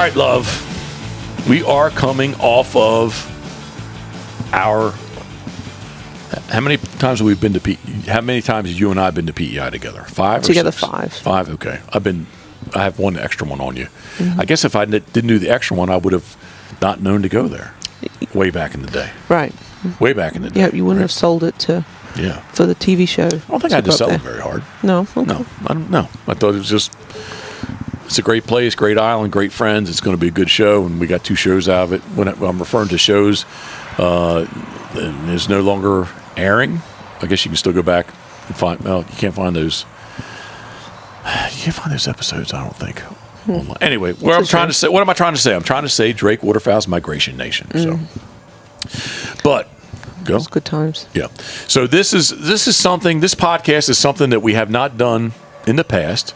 right, love. We are coming off of our. How many times have we been to PEI? How many times have you and I been to PEI together? 5 or together 6? 5. 5. Okay. I have one extra one on you. Mm-hmm. I guess if I didn't do the extra one, I would have not known to go there. Way back in the day. Right. Way back in the day. Yeah, you wouldn't have sold it for the TV show. I don't think I had to sell it very hard. No. Okay. No, I don't know. I thought it was just. It's a great place, great island, great friends. It's going to be a good show, and we got 2 shows out of it. When I'm referring to shows, it's no longer airing. I guess you can still go back and find. Well, you can't find those. You can't find those episodes, I don't think. Anyway, what am I trying to say? I'm trying to say Drake Waterfowl's Migration Nation. So, but go. It's good times. Yeah. So this is something. This podcast is something that we have not done in the past.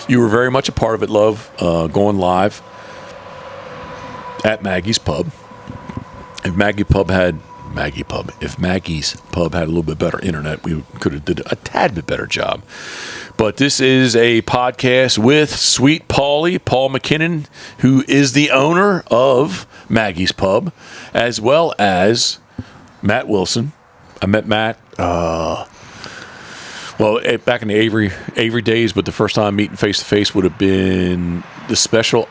You were very much a part of it, love, going live at Maggie's Pub. If Maggie's Pub had a little bit better internet, we could have did a tad bit better job. But this is a podcast with Sweet Paul McKinnon, who is the owner of Maggie's Pub, as well as Matt Wilson. I met Matt, back in the Avery days, but the first time meeting face to face would have been the special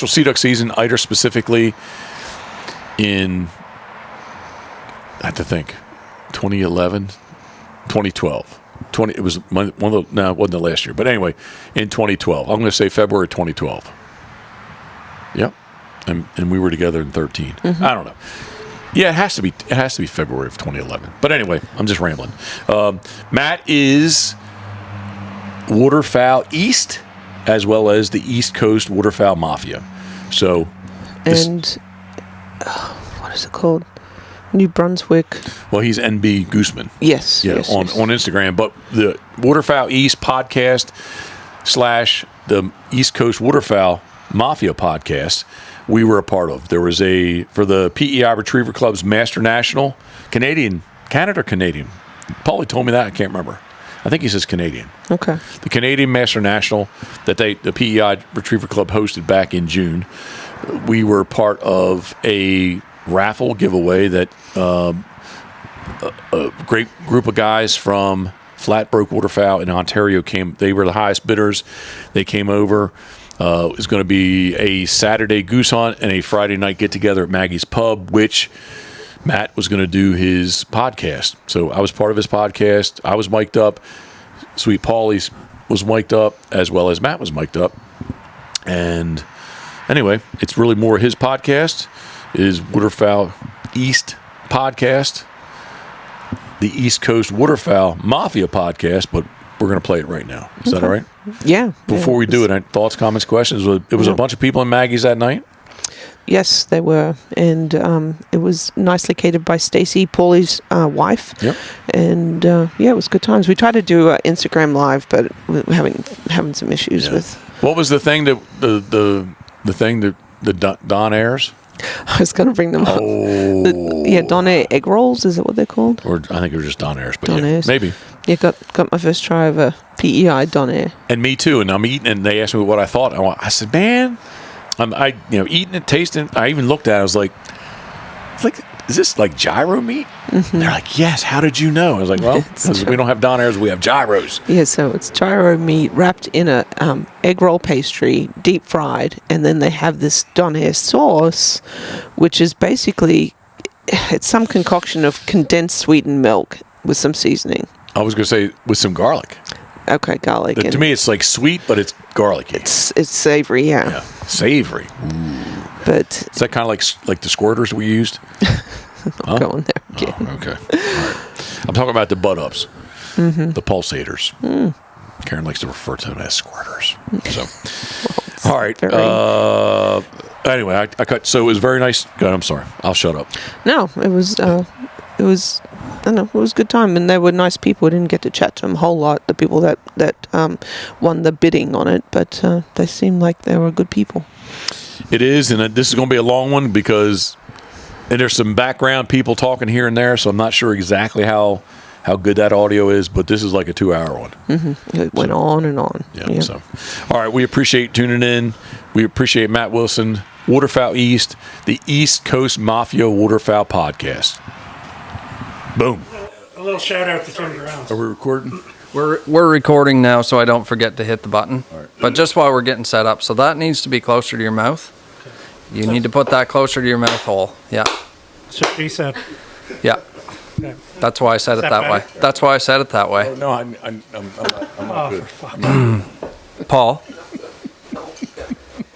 sea duck season, Eider specifically, in, I have to think, 2011, 2012. It was one of the, no, it wasn't the last year, but anyway, in 2012. I'm going to say February 2012. Yep. And we were together in 13. Mm-hmm. I don't know. Yeah, it has to be February of 2011. But anyway, I'm just rambling. Matt is Waterfowl East, as well as the East Coast Waterfowl Mafia. So, what is it called? New Brunswick. Well, he's NB Gooseman. Yes. Yeah, yes, on Instagram. But the Waterfowl East podcast / the East Coast Waterfowl Mafia podcast, we were a part of. There was for the PEI Retriever Club's Master National, Canada or Canadian? Paulie told me that. I can't remember. I think he says Canadian. Okay. The Canadian Master National that the PEI Retriever Club hosted back in June. We were part of a raffle giveaway that a great group of guys from Flatbroke Waterfowl in Ontario came. They were the highest bidders. They came over. It was going to be a Saturday goose hunt and a Friday night get-together at Maggie's Pub, which Matt was going to do his podcast. So I was part of his podcast. I was mic'd up. Sweet Paulie was mic'd up, as well as Matt was mic'd up. And anyway, it's really more his podcast. It is Waterfowl East podcast, the East Coast Waterfowl Mafia podcast, but we're going to play it right now. Is that all right? Yeah. Before we do it, thoughts, comments, questions? It was a bunch of people in Maggie's that night? Yes, they were. And it was nicely catered by Stacy, Paulie's wife. Yep. And it was good times. We tried to do Instagram Live, but we're having some issues with. What was the thing that the Don airs? I was going to bring them up. Donair egg rolls, is that what they're called? Or I think it was just Donairs, but Donairs. Maybe. Yeah, got my first try of a PEI Donair. And me too. And I'm eating, and they asked me what I thought. I said, man, I'm eating it, tasting it. I even looked at it. I was like, is this like gyro meat? Mm-hmm. And they're like, yes. How did you know? I was like, well, because we don't have Donairs, we have gyros. Yeah, so it's gyro meat wrapped in a egg roll pastry, deep fried, and then they have this Donair sauce, which is basically, it's some concoction of condensed sweetened milk with some seasoning. I was going to say with some garlic. Okay, garlic. To me, it's like sweet, but it's garlicky. It's savory, yeah. Savory. But is that kind of like the squirters we used? I'll go on there. Yeah. Oh, okay. All right. I'm talking about the butt-ups, the pulsators. Mm. Karen likes to refer to them as squirters. So, all right. Anyway, I cut. So it was very nice. God, I'm sorry. I'll shut up. No, it was. It was a good time, and they were nice people. I didn't get to chat to them a whole lot, the people that won the bidding on it, but they seemed like they were good people. It is, and this is going to be a long one because there's some background people talking here and there, so I'm not sure exactly how how good that audio is, but this is like a 2-hour one. It went on and on. Yeah. So, all right. We appreciate tuning in. We appreciate Matt Wilson, Waterfowl East, the East Coast Mafia Waterfowl podcast. Boom. A little shout out to Tim Grounds. Are we recording? We're recording now, so I don't forget to hit the button. All right. But just while we're getting set up, so that needs to be closer to your mouth. You need to put that closer to your mouth hole. Yeah. That's what he said. Yeah. Okay. That's why I said it that that way. better? That's why I said it that way. No, I'm not good. Paul,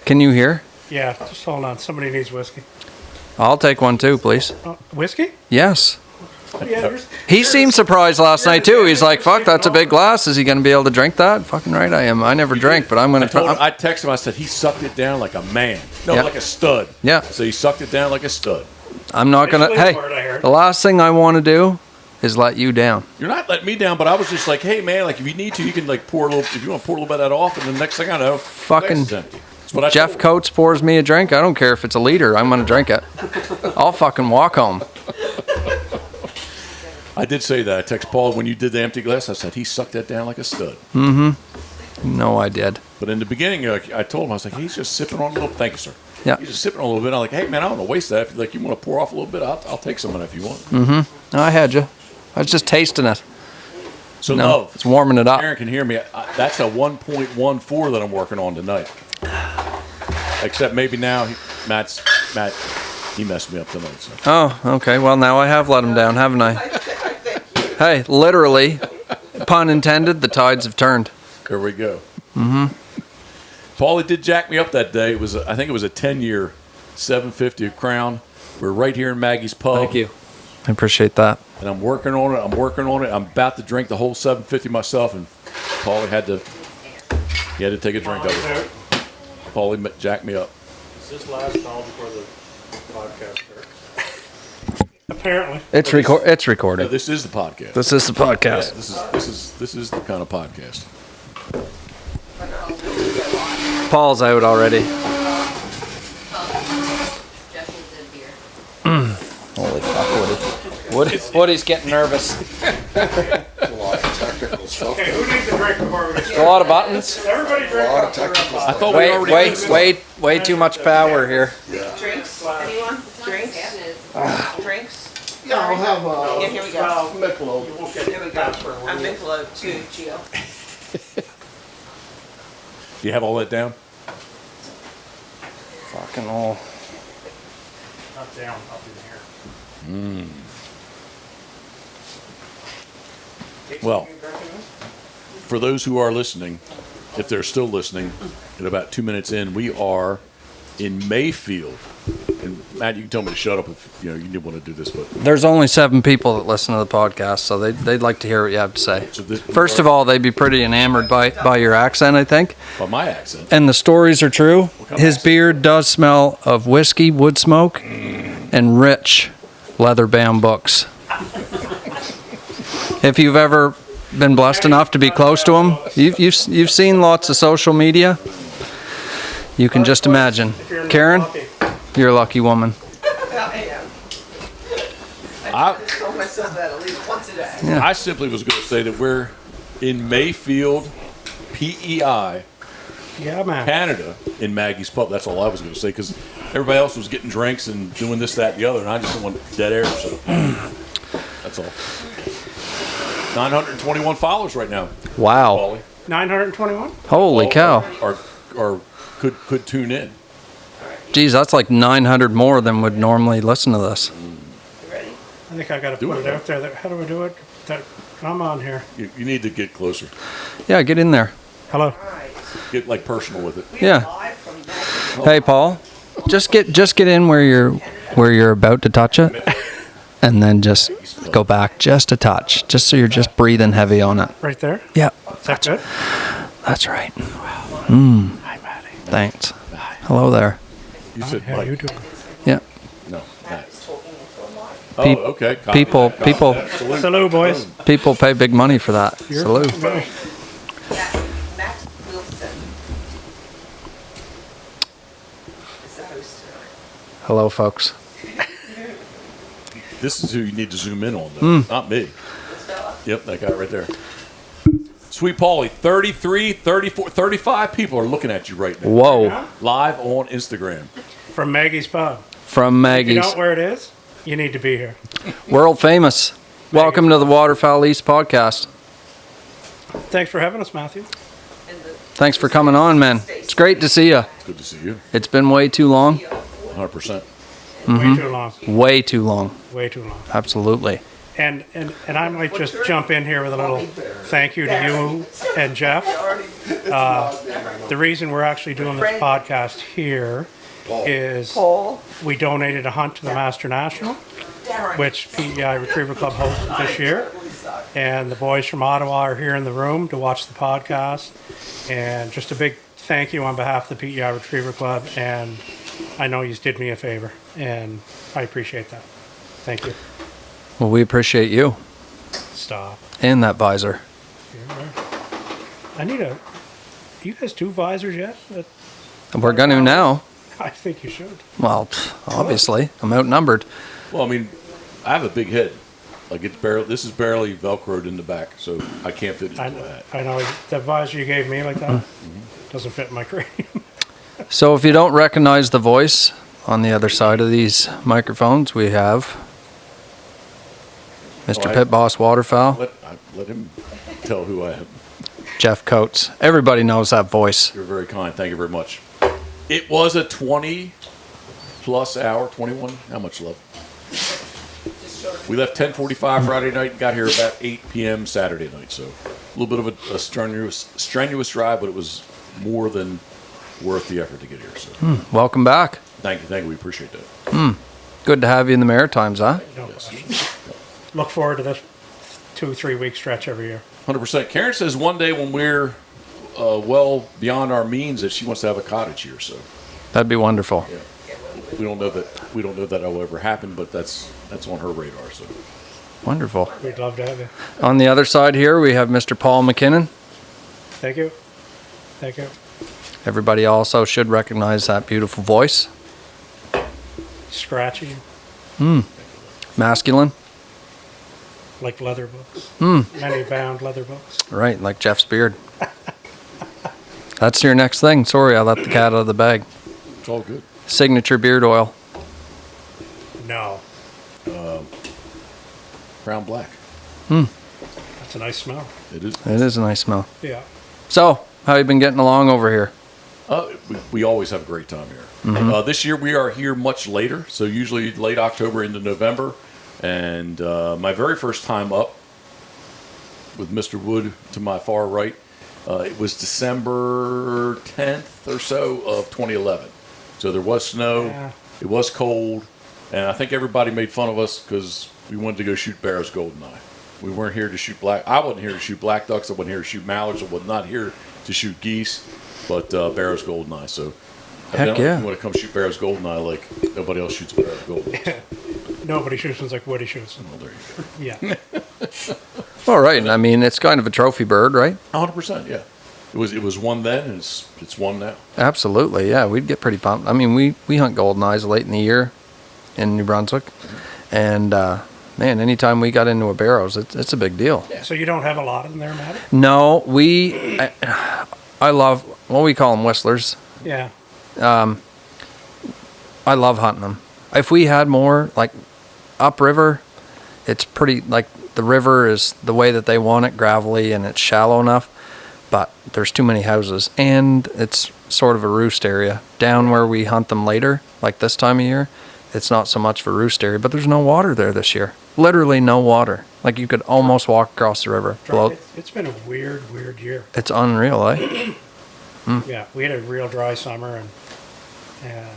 can you hear? Yeah, just hold on. Somebody needs whiskey. I'll take one too, please. Whiskey? Yes. Yeah, there's, He seemed surprised last night too. He's like, "Fuck, that's a big glass. Is he going to be able to drink that?" Fucking right, I am. I never drank, but I'm going to. I texted him. I said he sucked it down like a man. No, Yeah. like a stud. Yeah. So he sucked it down like a stud. I'm not going to. Basically Hey, the word I heard. the last thing I want to do is let you down. You're not letting me down, but I was just like, hey man, like if you need to, you can like pour a little. If you want to pour a little bit of that off, and the next thing I know, Fucking the glass is empty. That's what I Jeff told him. Coates pours me a drink. I don't care if it's a liter. I'm going to drink it. I'll fucking walk home. I did say that. I texted Paul when you did the empty glass. I said he sucked that down like a stud. No, I did. But in the beginning, I told him I was like, he's just sipping on a little. Thank you, sir. Yeah. He's just sipping on a little bit. I'm like, hey man, I don't want to waste that. If like you want to pour off a little bit, I'll take some of that if you want. No, I had you. I was just tasting it. So No, love. it's warming it up. Aaron can hear me. That's a 1.14 that I'm working on tonight. Except maybe now, Matt, he messed me up tonight. So. Oh, okay. Well, now I have let him down, haven't I? Hey, literally, pun intended, the tides have turned. There we go. Paulie did jack me up that day. It was, I think it was a 10-year 750 of Crown. We're right here in Maggie's pub. Thank you. I appreciate that. And I'm working on it. I'm about to drink the whole 750 myself, and Paulie had to take a drink of it. Paulie jacked me up. Is this last call before the podcast starts? apparently. It's No, recorded. this is the podcast. This is the podcast. Yeah, this is the kind of podcast. Paul's out already. Holy fuck, Woody's getting nervous. Okay, who needs a drink before we get A started? lot of buttons. Everybody drink up. I thought we already Way too much power here. Drinks? Anyone? Drinks? Drinks? Yeah, I'll have Yeah, here we go. Michelob. Here we go. I'm Michelob too, Gio. Do you have all that down? Fucking all. Up, down, up in here. Well, for those who are listening, if they're still listening, at about 2 minutes in, we are in Mayfield. And Matt, you can tell me to shut up if you didn't want to do this, but There's only 7 people that listen to the podcast, so they'd like to hear what you have to say. so this, First of all, they'd be pretty enamored by your accent, I think. by my accent, And the stories are true. kind of His accent? beard does smell of whiskey, wood smoke, and rich leather-bound books. If you've ever been blessed enough to be close to him, you've seen lots of social media. You can just imagine. If you're in Karen, Milwaukee. you're a lucky woman. I Tell myself that at least once a day. I simply was going to say that we're in Mayfield, PEI, Yeah, man. Canada, in Maggie's pub. That's all I was going to say because everybody else was getting drinks and doing this, that, and the other, and I just didn't want dead air. So that's all. 921 followers right now. Wow. Paulie. 921? Holy cow. Or could tune in. Geez, that's like 900 more than would normally listen to this. I think I got to Do put it. it out there. How do we do it? I'm on here. You need to get closer. Yeah, get in there. Hello. Get like personal with it. Yeah. Hey, Paul, just get in where you're about to touch it, and then just go back just a touch, just so you're just breathing heavy on it. Right there. Yeah, Is that good? that's right. Hi, Maddie. Thanks. Hello there. You said How Mike. you doing? Yeah. No. Matt. Oh, Peop- okay. Copy people- that, copy people- that. Salute. Hello, boys. People pay big money for that. Salute. Hey. Max Wilson is the host tonight. Hello, folks. This is who you need to zoom in on, though. Not me. This fella? Yep, that guy right there. Sweet Paulie, 33, 34, 35 people are looking at you right now. Whoa. Live on Instagram. From Maggie's Pub. From If you Maggie's. don't know where it is, you need to be here. World famous. Welcome to the Waterfowl East podcast. Thanks for having us, Matthew. Thanks for coming on, man. It's great to see you. It's good to see you. It's been way too long. 100%. Way too long. Way too long. Way too long. Absolutely. And I might just jump in here with a little thank you to you and Jeff. The reason we're actually doing this podcast here is we donated a hunt to the Master National, which PEI Retriever Club hosted this year. And the boys from Ottawa are here in the room to watch the podcast. And just a big thank you on behalf of the PEI Retriever Club. And I know you did me a favor, and I appreciate that. Thank you. Well, we appreciate you Stop. and that visor. I need a. You guys do visors yet? We're going to now. I think you should. Well, obviously, I'm outnumbered. Well, I mean, I have a big head. Like it's barely. This is barely Velcroed in the back, so I can't fit into I, a hat. I know the visor you gave me like that doesn't fit in my cranium. So if you don't recognize the voice on the other side of these microphones, we have Mr. All right. Pitboss Waterfowl, Let him tell who I am. Jeff Coates. Everybody knows that voice. You're very kind. Thank you very much. It was a 20-plus hour, 21. How much love? We left 10:45 Friday night and got here about 8 p.m. Saturday night. So a little bit of a strenuous drive, but it was more than worth the effort to get here. So Welcome back. thank you. We appreciate that. Good to have you in the Maritimes, huh? No Yes. question. Look forward to this 2-3 week stretch every year. 100%. Karen says one day when we're well beyond our means that she wants to have a cottage here. So That'd be wonderful. yeah, we don't know that that will ever happen, but that's on her radar. So Wonderful. We'd love to have you. On the other side here, we have Mr. Paul McKinnon. Thank you. Thank you. Everybody also should recognize that beautiful voice. Scratchy, Masculine. like leather books. Many bound leather books. Right, like Jeff's beard. That's your next thing. Sorry, I let the cat out of the bag. it's all good. Signature beard oil. No, Brown black. that's a nice smell. It is. It is a nice smell. Yeah. So, how you been getting along over here? We always have a great time here. This year we are here much later, so usually late October into November. And my very first time up with Mr. Wood to my far right, it was December 10th or so of 2011. So there was snow, Yeah. it was cold, and I think everybody made fun of us because we wanted to go shoot Barrow's Goldeneye. We weren't here to shoot I wasn't here to shoot black ducks. I wasn't here to shoot mallards. I was not here to shoot geese, but Barrow's Goldeneye. So Heck evidently, yeah. you want to come shoot Barrow's Goldeneye like nobody else shoots Barrow's Goldeneye. Nobody shoots them like Woody shoots them. Well, there you go. Yeah. All right. I mean, it's kind of a trophy bird, right? 100%, yeah. It was one then, and it's one now. Absolutely. Yeah, we'd get pretty pumped. I mean, we hunt golden eyes late in the year in New Brunswick, and man, anytime we got into a barrows, it's a big deal. So you don't have a lot in there, Matt? No, I love what we call them whistlers. Yeah. I love hunting them. If we had more, like upriver, it's pretty, like the river is the way that they want it, gravelly, and it's shallow enough, but there's too many houses, and it's sort of a roost area. Down where we hunt them later, like this time of year, it's not so much for roost area, but there's no water there this year. Literally no water. Like you could almost walk across the river. It's been a weird year. It's unreal, eh? Yeah, we had a real dry summer and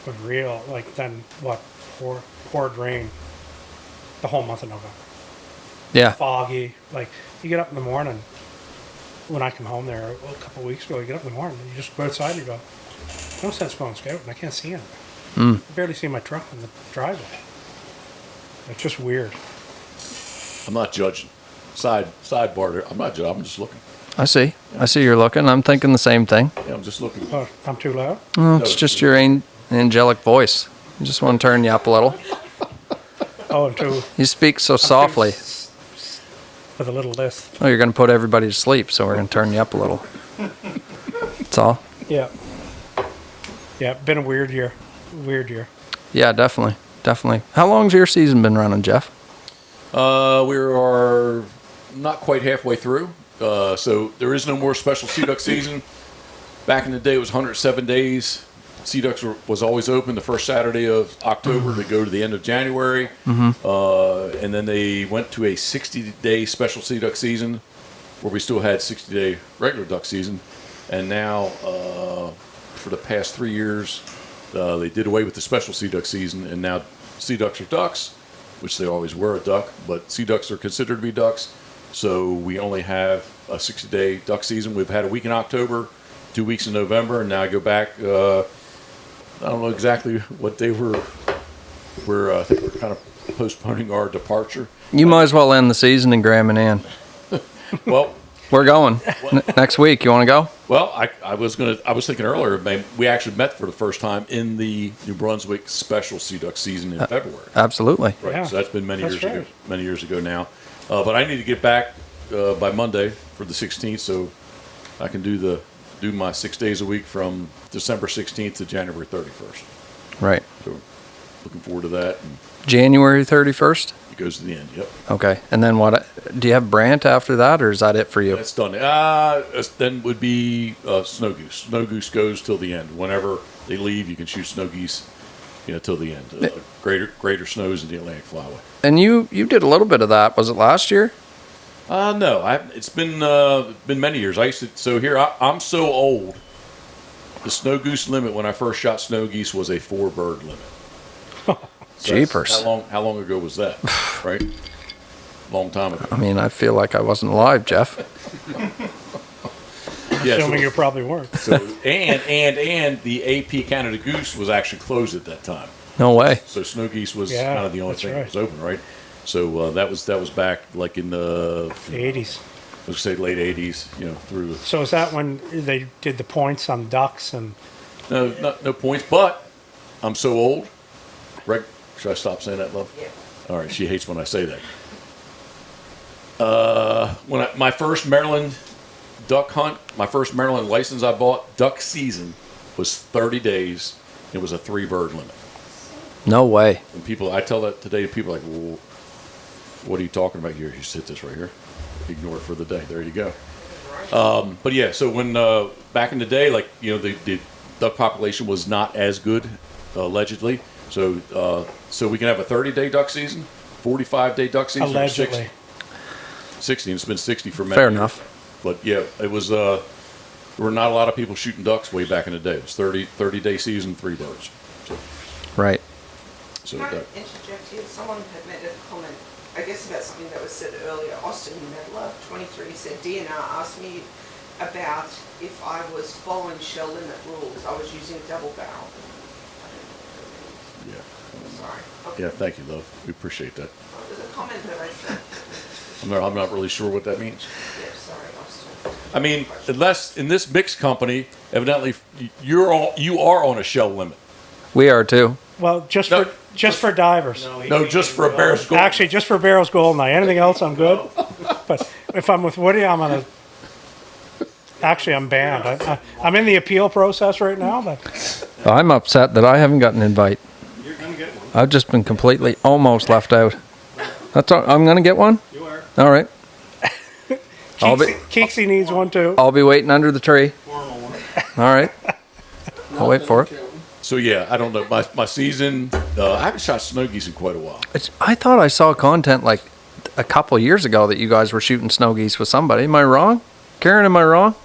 a real, like, then what, poured rain the whole month of November. Yeah. Foggy, like, you get up in the morning, when I come home there a couple of weeks ago, you get up in the morning and you just go outside and you go, no sense going scouting, I can't see anything. I barely see my truck in the driveway. It's just weird. I'm not judging. Sidebar there. I'm not judging. I'm just looking. I see you're looking. I'm thinking the same thing. Yeah, I'm just looking. Oh, I'm too loud? Oh, it's just your angelic voice. I just want to turn you up a little. Oh, I'm too... You speak so softly. with a little list. Oh, you're going to put everybody to sleep, so we're going to turn you up a little. That's all. Yeah. Yeah, been a weird year. Weird year. Yeah, definitely. Definitely. How long's your season been running, Jeff? We are not quite halfway through. So there is no more special sea duck season. Back in the day, it was 107 days. Sea ducks was always open the first Saturday of October to go to the end of January. And then they went to a 60-day special sea duck season where we still had 60-day regular duck season. And now, for the past 3 years, they did away with the special sea duck season, and now sea ducks are ducks, which they always were a duck, but sea ducks are considered to be ducks. So we only have a 60-day duck season. We've had a week in October, 2 weeks in November, and now I go back. I don't know exactly what day we're I think we're kind of postponing our departure. You might as well end the season in Graham and Ann. Well, We're going next week. You want to go? well, I was thinking earlier. We actually met for the first time in the New Brunswick special sea duck season in February. Absolutely. Right, Yeah, so that's been many that's years ago. right. Many years ago now. But I need to get back by Monday for the 16th, so I can do my 6 days a week from December 16th to January 31st. Right. So looking forward to that. And January 31st? it goes to the end. Yep, Okay. And then what? Do you have Brant after that, or is that it for you? that's done. Then would be snow goose. Snow goose goes till the end. Whenever they leave, you can shoot snow geese. Till the end. Greater snows in the Atlantic Flyway. And you did a little bit of that. Was it last year? No, it's been many years. I used to. So here I'm so old. The snow goose limit when I first shot snow geese was a 4-bird limit. So Jeepers. How long ago was that? Right, long time ago. I mean, I feel like I wasn't alive, Jeff. Yeah. Assuming you probably weren't. So and the AP Canada goose was actually closed at that time. No way. So snow geese was Yeah, kind of the only that's thing right. that was open, right? So that was back like in the The 80s. let's say late 80s, through. So is that when they did the points on ducks and No points, but I'm so old. Should I stop saying that, love? Yeah. All right, she hates when I say that. My first Maryland duck hunt, my first Maryland license I bought, duck season was 30 days. It was a 3-bird limit. No way. And I tell that today to people like, well, what are you talking about here? You just hit this right here. Ignore it for the day. There you go. But yeah, so when back in the day, like the duck population was not as good, allegedly. So we can have a 30-day duck season, 45-day duck season, or allegedly? 60. It's been 60 for many Fair years. enough. But yeah, it was. There were not a lot of people shooting ducks way back in the day. It was 30-day season, 3 birds. Right. So Can I that, interject here? Someone had made a comment, I guess, about something that was said earlier. Austin Medler, 23, said DNR asked me about if I was following shell limit rules. I was using double barrel. yeah. Sorry. Okay. Yeah, thank you, love. We appreciate that. There's a comment that I said. I'm not really sure what that means. Yeah, sorry, Austin. I mean, unless in this mixed company, evidently you are on a shell limit. We are too. Well, just No. for divers. No, just for a Bear's Gold. Actually, just for Barrel's Goldeneye. Anything else, I'm good. But if I'm with Woody, I'm on a. Actually, I'm banned. I'm in the appeal process right now, but I'm upset that I haven't gotten an invite. You're gonna get one. I've just been completely almost left out. That's all. I'm going to get one? You are. All right. I'll be, Keeksy needs one too. I'll be waiting under the tree. Formal one. All right. I'll wait for it. So yeah, I don't know. My season, I haven't shot snow geese in quite a while. I thought I saw content like a couple years ago that you guys were shooting snow geese with somebody. Am I wrong? Karen, am I wrong?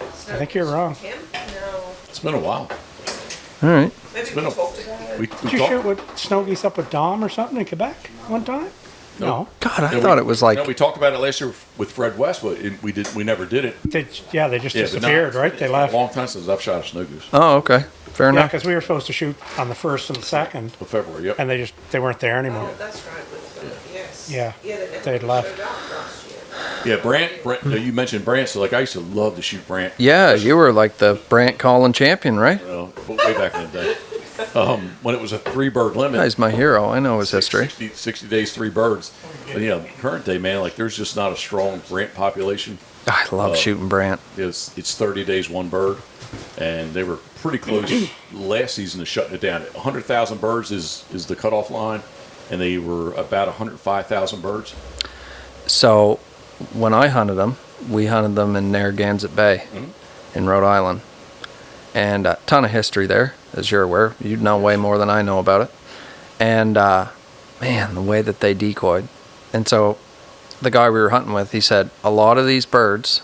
I think you're wrong. Him? No. It's been a while. All right. Maybe been we a- talked about it. We Did you talked- shoot with snow geese up with Dom or something in Quebec one time? No. God, I No, thought it was like. No, we talked about it last year with Fred West, but we never did it. They just Yeah, but disappeared, not- right? They it's left. a long time since I've shot a snow goose. Oh, okay. Fair Yeah, enough. because we were supposed to shoot on the 1st and the 2nd, Of February, yep. and they weren't there anymore. Oh, that's right. With, yes. Yeah. Yeah, They'd left. showed up last year. Yeah, Brant, you mentioned Brant, so like I used to love to shoot Brant. Yeah, you were like the Brant Collin champion, right? But way back in the day. when it was a 3-bird limit. He's my hero. I know his history. 60 days, 3 birds. But current day, man, like there's just not a strong brant population. I love shooting brant. It's 30 days, 1 bird, and they were pretty close last season to shutting it down. 100,000 birds is the cutoff line, and they were about 105,000 birds. So when I hunted them, we hunted them in Narragansett Bay in Rhode Island. And a ton of history there, as you're aware. You know way more than I know about it. And, man, the way that they decoyed. And so the guy we were hunting with, he said, a lot of these birds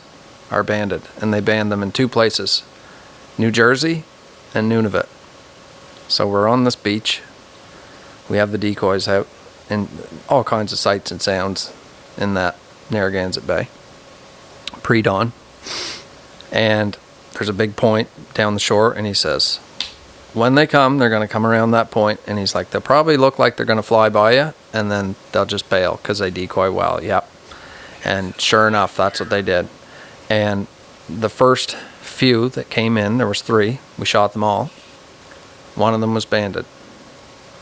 are banded. And they banned them in 2 places, New Jersey and Nunavut. So we're on this beach. We have the decoys out and all kinds of sights and sounds in that Narragansett Bay. Pre-dawn. And there's a big point down the shore, and he says, when they come, they're going to come around that point, and he's like, they'll probably look like they're going to fly by you, and then they'll just bail because they decoy well. Yep. And sure enough, that's what they did. And the first few that came in, there was 3. We shot them all. One of them was banded,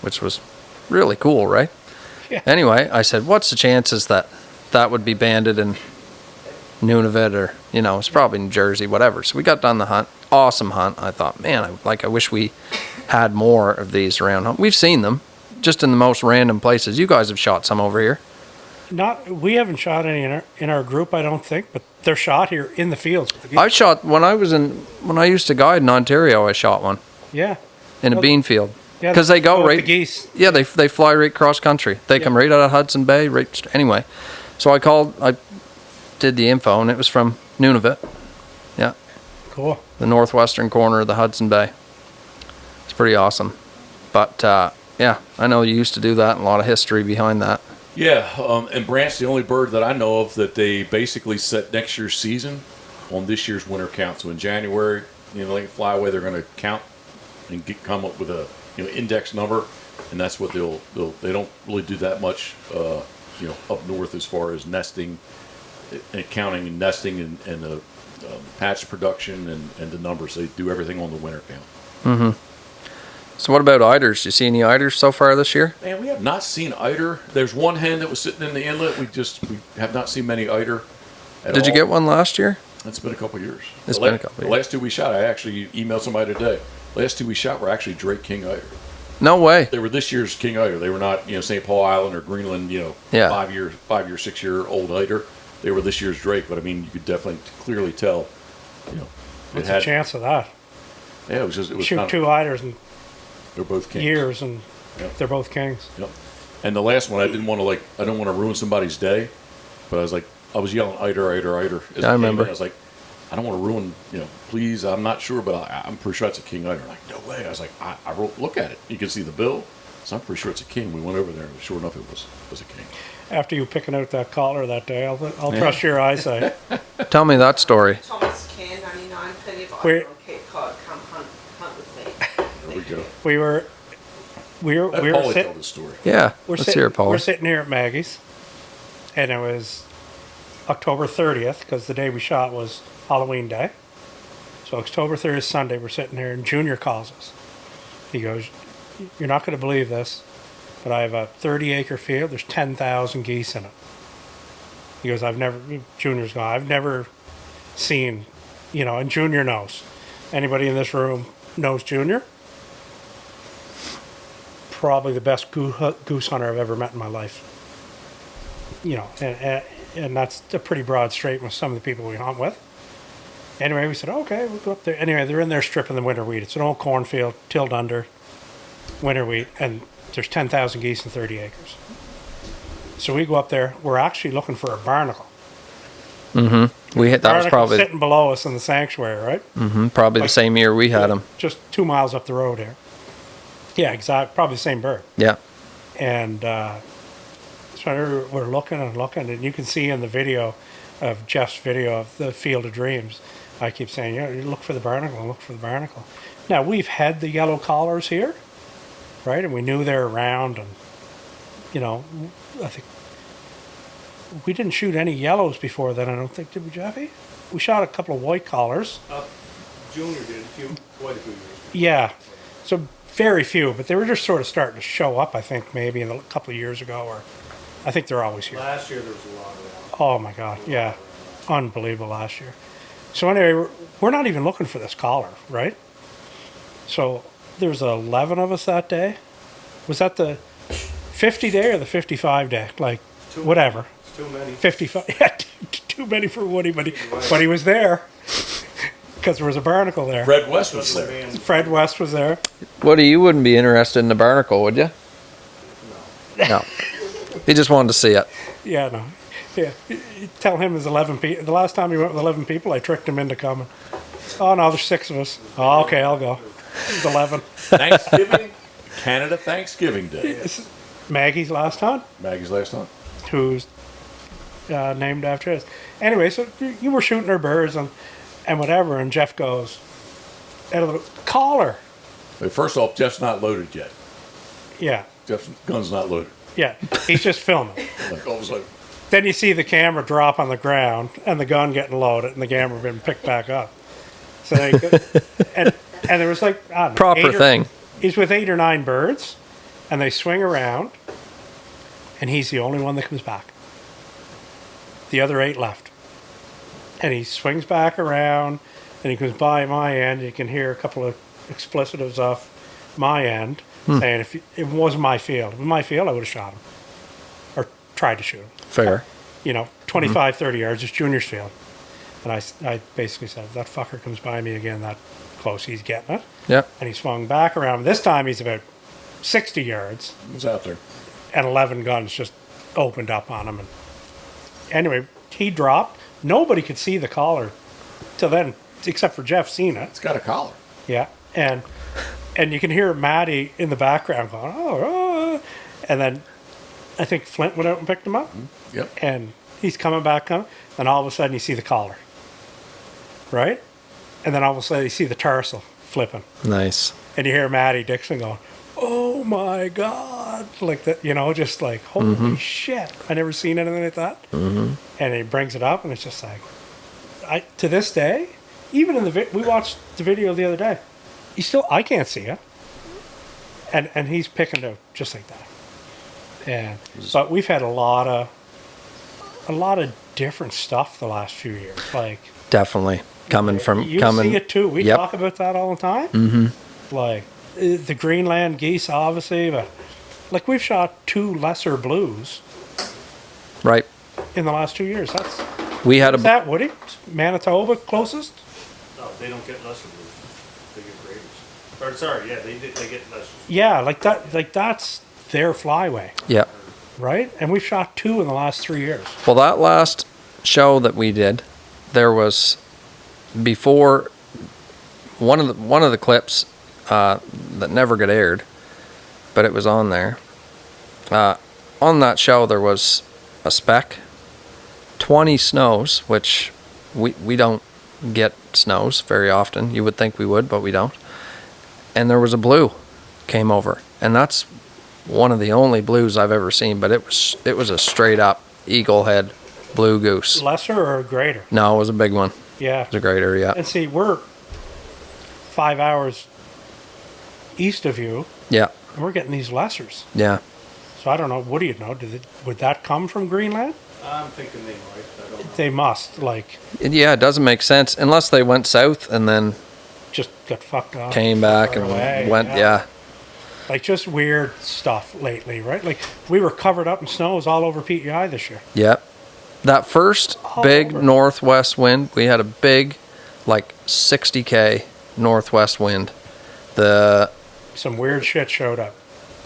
which was really cool, right? Yeah. Anyway, I said, what's the chances that that would be banded in Nunavut, or it's probably New Jersey, whatever. So we got done the hunt. Awesome hunt. I thought, man, I wish we had more of these around. We've seen them just in the most random places. You guys have shot some over here. We haven't shot any in our group, I don't think, but they're shot here in the fields with the geese. I shot when I used to guide in Ontario. I shot one Yeah. in a bean field. Yeah, Because they go with right. the geese. Yeah, they fly right cross country. They come right out of Hudson Bay. Anyway, so I did the info, and it was from Nunavut. Yeah, Cool. the northwestern corner of the Hudson Bay. It's pretty awesome. But yeah, I know you used to do that, and a lot of history behind that. Yeah, and brant's the only bird that I know of that they basically set next year's season on this year's winter count. So in January, they can fly away. They're going to count and come up with a index number, and that's what they don't really do that much up north as far as nesting and counting and nesting and the hatch production and the numbers. They do everything on the winter count. Mm-hmm. So what about eiders? You see any eiders so far this year? Man, we have not seen eider. There's one hen that was sitting in the inlet. We have not seen many eider at all. Did you get one last year? It's been a couple years. It's been a couple The years. last 2 we shot, I actually emailed somebody today. Last 2 we shot were actually Drake King eider. No way. They were this year's King eider. They were not, St. Paul Island or Greenland, 5-year, 6-year old eider. They were this year's Drake, but I mean, you could definitely clearly tell, What's the chance of that? Yeah, it was Shoot 2 eiders in they're both kings. years, and Yep. they're both kings. Yep. And the last one, I didn't want to ruin somebody's day, but I was yelling eider, eider, eider. as it I came remember. in. I was like, I don't want to ruin, please, I'm not sure, but I'm pretty sure it's a king eider. Like, no way. I was like, I look at it. You can see the bill, so I'm pretty sure it's a king. We went over there, and sure enough, it was a king. After you picking out that collar that day, I'll trust your eyesight. Tell me that story. Thomas Can, 99, Penny of Where- Idaho, Cape Cod, come hunt with me. There we go. We were Let Paulie tell the story. Yeah, let's hear it, Paul. We're sitting here at Maggie's, and it was October 30th, because the day we shot was Halloween Day. So October 30th, Sunday, we're sitting here, and Junior calls us. He goes, you're not going to believe this, but I have a 30-acre field. There's 10,000 geese in it. He goes, Junior's gone, I've never seen, and Junior knows. Anybody in this room knows Junior? Probably the best goose hunter I've ever met in my life. And that's a pretty broad straight with some of the people we hunt with. Anyway, we said, okay, we'll go up there. Anyway, they're in there stripping the winter wheat. It's an old cornfield, tilled under, winter wheat, and there's 10,000 geese in 30 acres. So we go up there. We're actually looking for a barnacle. Mm-hmm. That was Barnacle's probably sitting below us in the sanctuary, right? probably the same year we had them. Just 2 miles up the road here. Yeah, exactly. Probably the same bird. Yeah. And so we're looking and looking, and you can see in the video of Jeff's video of the Field of Dreams, I keep saying, you look for the barnacle, look for the barnacle. Now, we've had the yellow collars here, right? And we knew they were around, and, I think we didn't shoot any yellows before then, I don't think, did we, Jeffy? We shot a couple of white collars. Junior did quite a few years. Yeah. So very few, but they were just sort of starting to show up, I think, maybe a couple of years ago, or I think they're always here. Last year there was a lot around. Oh my God, yeah. Unbelievable last year. So anyway, we're not even looking for this collar, right? So there's 11 of us that day. Was that the 50 day or the 55 day? Like, whatever. It's too many. 55, yeah, too many for Woody, but he was there. Because there was a barnacle there. Fred West was there. Fred West was there. Woody, you wouldn't be interested in the barnacle, would you? No. He just wanted to see it. Yeah, no. Yeah, you tell him there's 11 people. The last time he went with 11 people, I tricked him into coming. Oh, no, there's 6 of us. Oh, okay, I'll go. There's 11. Thanksgiving, Canada Thanksgiving Day. This is Maggie's last hunt, Maggie's last hunt. who's named after us. Anyway, so you were shooting our birds and whatever, and Jeff goes, out of the collar. Wait, first off, Jeff's not loaded yet. Yeah, Jeff's gun's not loaded. yeah, he's just filming. Like all of a sudden, Then you see the camera drop on the ground and the gun getting loaded and the camera being picked back up. So they go, and there was like, I don't know, Proper thing. He's with 8 or 9 birds, and they swing around, and he's the only one that comes back. The other 8 left. And he swings back around, and he goes by my end. You can hear a couple of explicitives off my end saying, if it wasn't my field, if it was my field, I would have shot him. Or tried to shoot him. Fair. 25, 30 yards, it's Junior's field. And I basically said, if that fucker comes by me again that close, he's getting it. Yep. And he swung back around. This time he's about 60 yards, he's out there. and 11 guns just opened up on him. And anyway, he dropped. Nobody could see the collar till then, except for Jeff seen it. It's got a collar. Yeah. And you can hear Maddie in the background going, oh. And then I think Flint went out and picked him up. Yep. And he's coming back, and all of a sudden you see the collar. Right? And then all of a sudden you see the tarsal flipping. Nice. And you hear Maddie Dixon going, oh my God. Like that, just like, holy shit. I never seen anything like that. Mm-hmm. And he brings it up, and it's just like, to this day, even in we watched the video the other day, I can't see it. And he's picking it just like that. But we've had a lot of different stuff the last few years. Like, Definitely. Coming. you see it too. We talk about that all the time. Mm-hmm. Like the Greenland geese, obviously, but like we've shot 2 lesser blues Right. in the last 2 years. We had Is that Woody? Manitoba closest? No, they don't get lesser blues. They get graders. Or sorry, yeah, they get lesser. Yeah, like that. Like that's their flyway, Yeah. right? And we've shot 2 in the last 3 years. Well, that last show that we did, there was before one of the clips that never got aired, but it was on there. On that show, there was a speck, 20 snows, which we don't get snows very often. You would think we would, but we don't. And there was a blue came over, and that's one of the only blues I've ever seen. But it was a straight up eagle head blue goose. Lesser or greater? No, it was a big one. Yeah. It was a greater, yeah. And see, we're 5 hours east of you, Yeah, and we're getting these lessers. yeah. So I don't know. What do you know? Would that come from Greenland? I'm thinking they might. I don't know. They must. Like, Yeah, it doesn't make sense unless they went south and then just got fucked up. came back and away, went, yeah. Like just weird stuff lately, right? Like we were covered up in snows all over PEI this year. Yep. That first big over. northwest wind, we had a big, like 60K northwest wind. The Some weird shit showed up.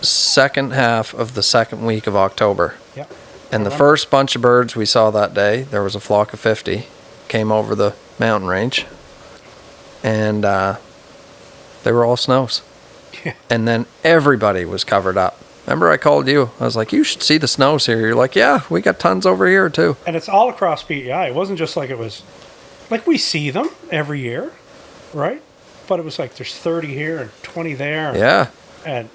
second half of the second week of October. Yep. And the first bunch of birds we saw that day, there was a flock of 50, came over the mountain range. And they were all snows. Yeah. And then everybody was covered up. Remember I called you? I was like, you should see the snows here. You're like, yeah, we got tons over here too. And it's all across PEI. It wasn't just like it was, like we see them every year, right? But it was like there's 30 here and 20 there. Yeah. And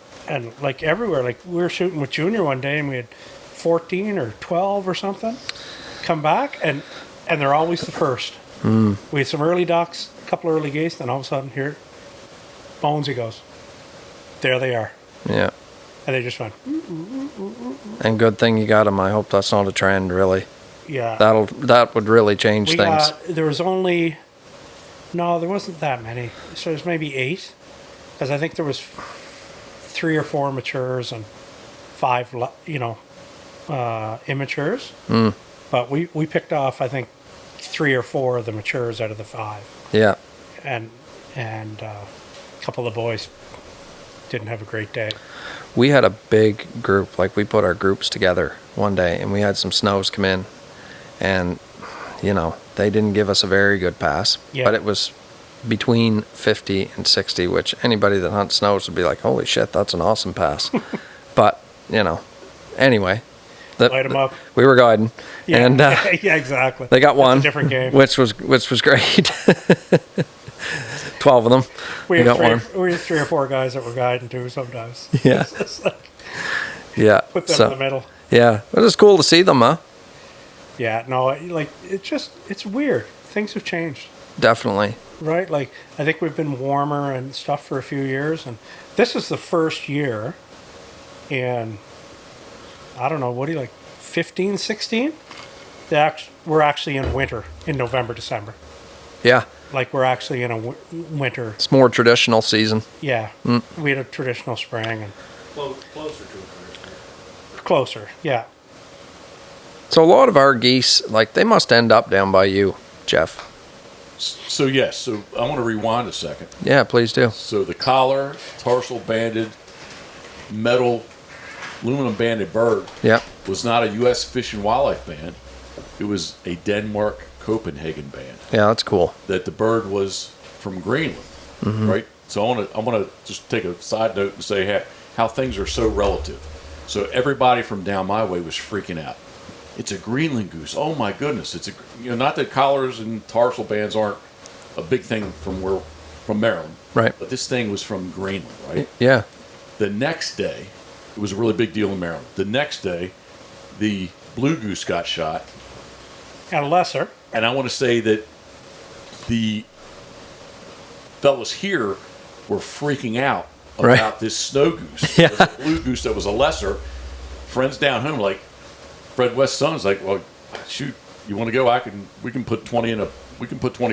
like everywhere. Like we were shooting with Junior one day and we had 14 or 12 or something come back, and they're always the first. We had some early ducks, a couple early geese, then all of a sudden here, Bonesy goes, there they are. Yeah. And they just went, And good thing you got them. I hope that's not a trend, really. yeah. That would really change things. There was only, no, there wasn't that many. So there's maybe 8. Because I think there was 3 or 4 matures and 5, immatures. But we picked off, I think, 3 or 4 of the matures out of the 5. Yeah. And a couple of the boys didn't have a great day. We had a big group. Like, we put our groups together one day, and we had some snows come in. And, they didn't give us a very good pass. Yeah. But it was between 50 and 60, which anybody that hunts snows would be like, holy shit, that's an awesome pass. But, anyway. Light 'em up. We were guiding. Yeah, And yeah, exactly. they got That's one. a different game. Which was great. 12 of them. We got one. had 3 or 4 guys that were guiding too sometimes. Yeah. It's like, Yeah. put them in the middle. Yeah. It was cool to see them, huh? Yeah, no, it's weird. Things have changed, Definitely. right? Like, I think we've been warmer and stuff for a few years, and this is the first year in, I don't know, 15, 16? We're actually in winter in November, December. Yeah. Like, we're actually in a winter. It's more traditional season. Yeah. We had a traditional spring and Closer to it. closer. Yeah. So a lot of our geese, like, they must end up down by you, Jeff. So yes, so I want to rewind a second. Yeah, please do. So the collar, tarsal banded, metal, aluminum banded bird Yep. was not a U.S. Fish and Wildlife band. It was a Denmark Copenhagen band. Yeah, that's cool. That the bird was from Greenland, right? So I want to just take a side note and say how things are so relative. So everybody from down my way was freaking out. It's a Greenland goose. Oh my goodness! It's not that collars and tarsal bands aren't a big thing from Maryland, Right. but this thing was from Greenland, right? Yeah. The next day, it was a really big deal in Maryland. The next day, the blue goose got shot. And lesser. And I want to say that the fellas here were freaking out about Right. this snow goose. Yeah. It was a blue goose that was a lesser. Friends down home, like Fred West's son's like, well, shoot, you want to go? We can put 20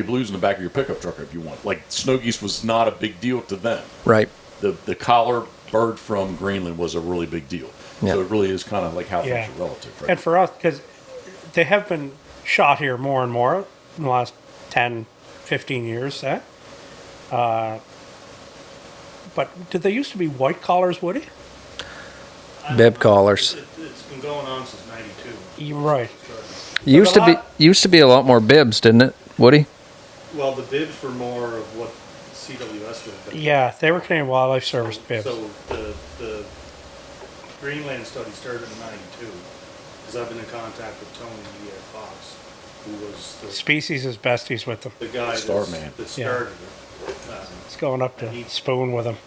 blues in the back of your pickup truck if you want. Like, snow geese was not a big deal to them. Right. The collar bird from Greenland was a really big deal. Yeah. So it really is kind of like how Yeah. things are relative, right? And for us, because they have been shot here more and more in the last 10, 15 years, but did they used to be white collars, Woody? Bib collars. It's been going on since '92. You're right. Used to be a lot more bibs, didn't it, Woody? Well, the bibs were more of what CWS would have been. Yeah, they were Canadian Wildlife Service bibs. So the Greenland study started in '92 because I've been in contact with Tony at Fox, who was Species is besties with them. the guy Starman. that started it. It's going up to spoon with them.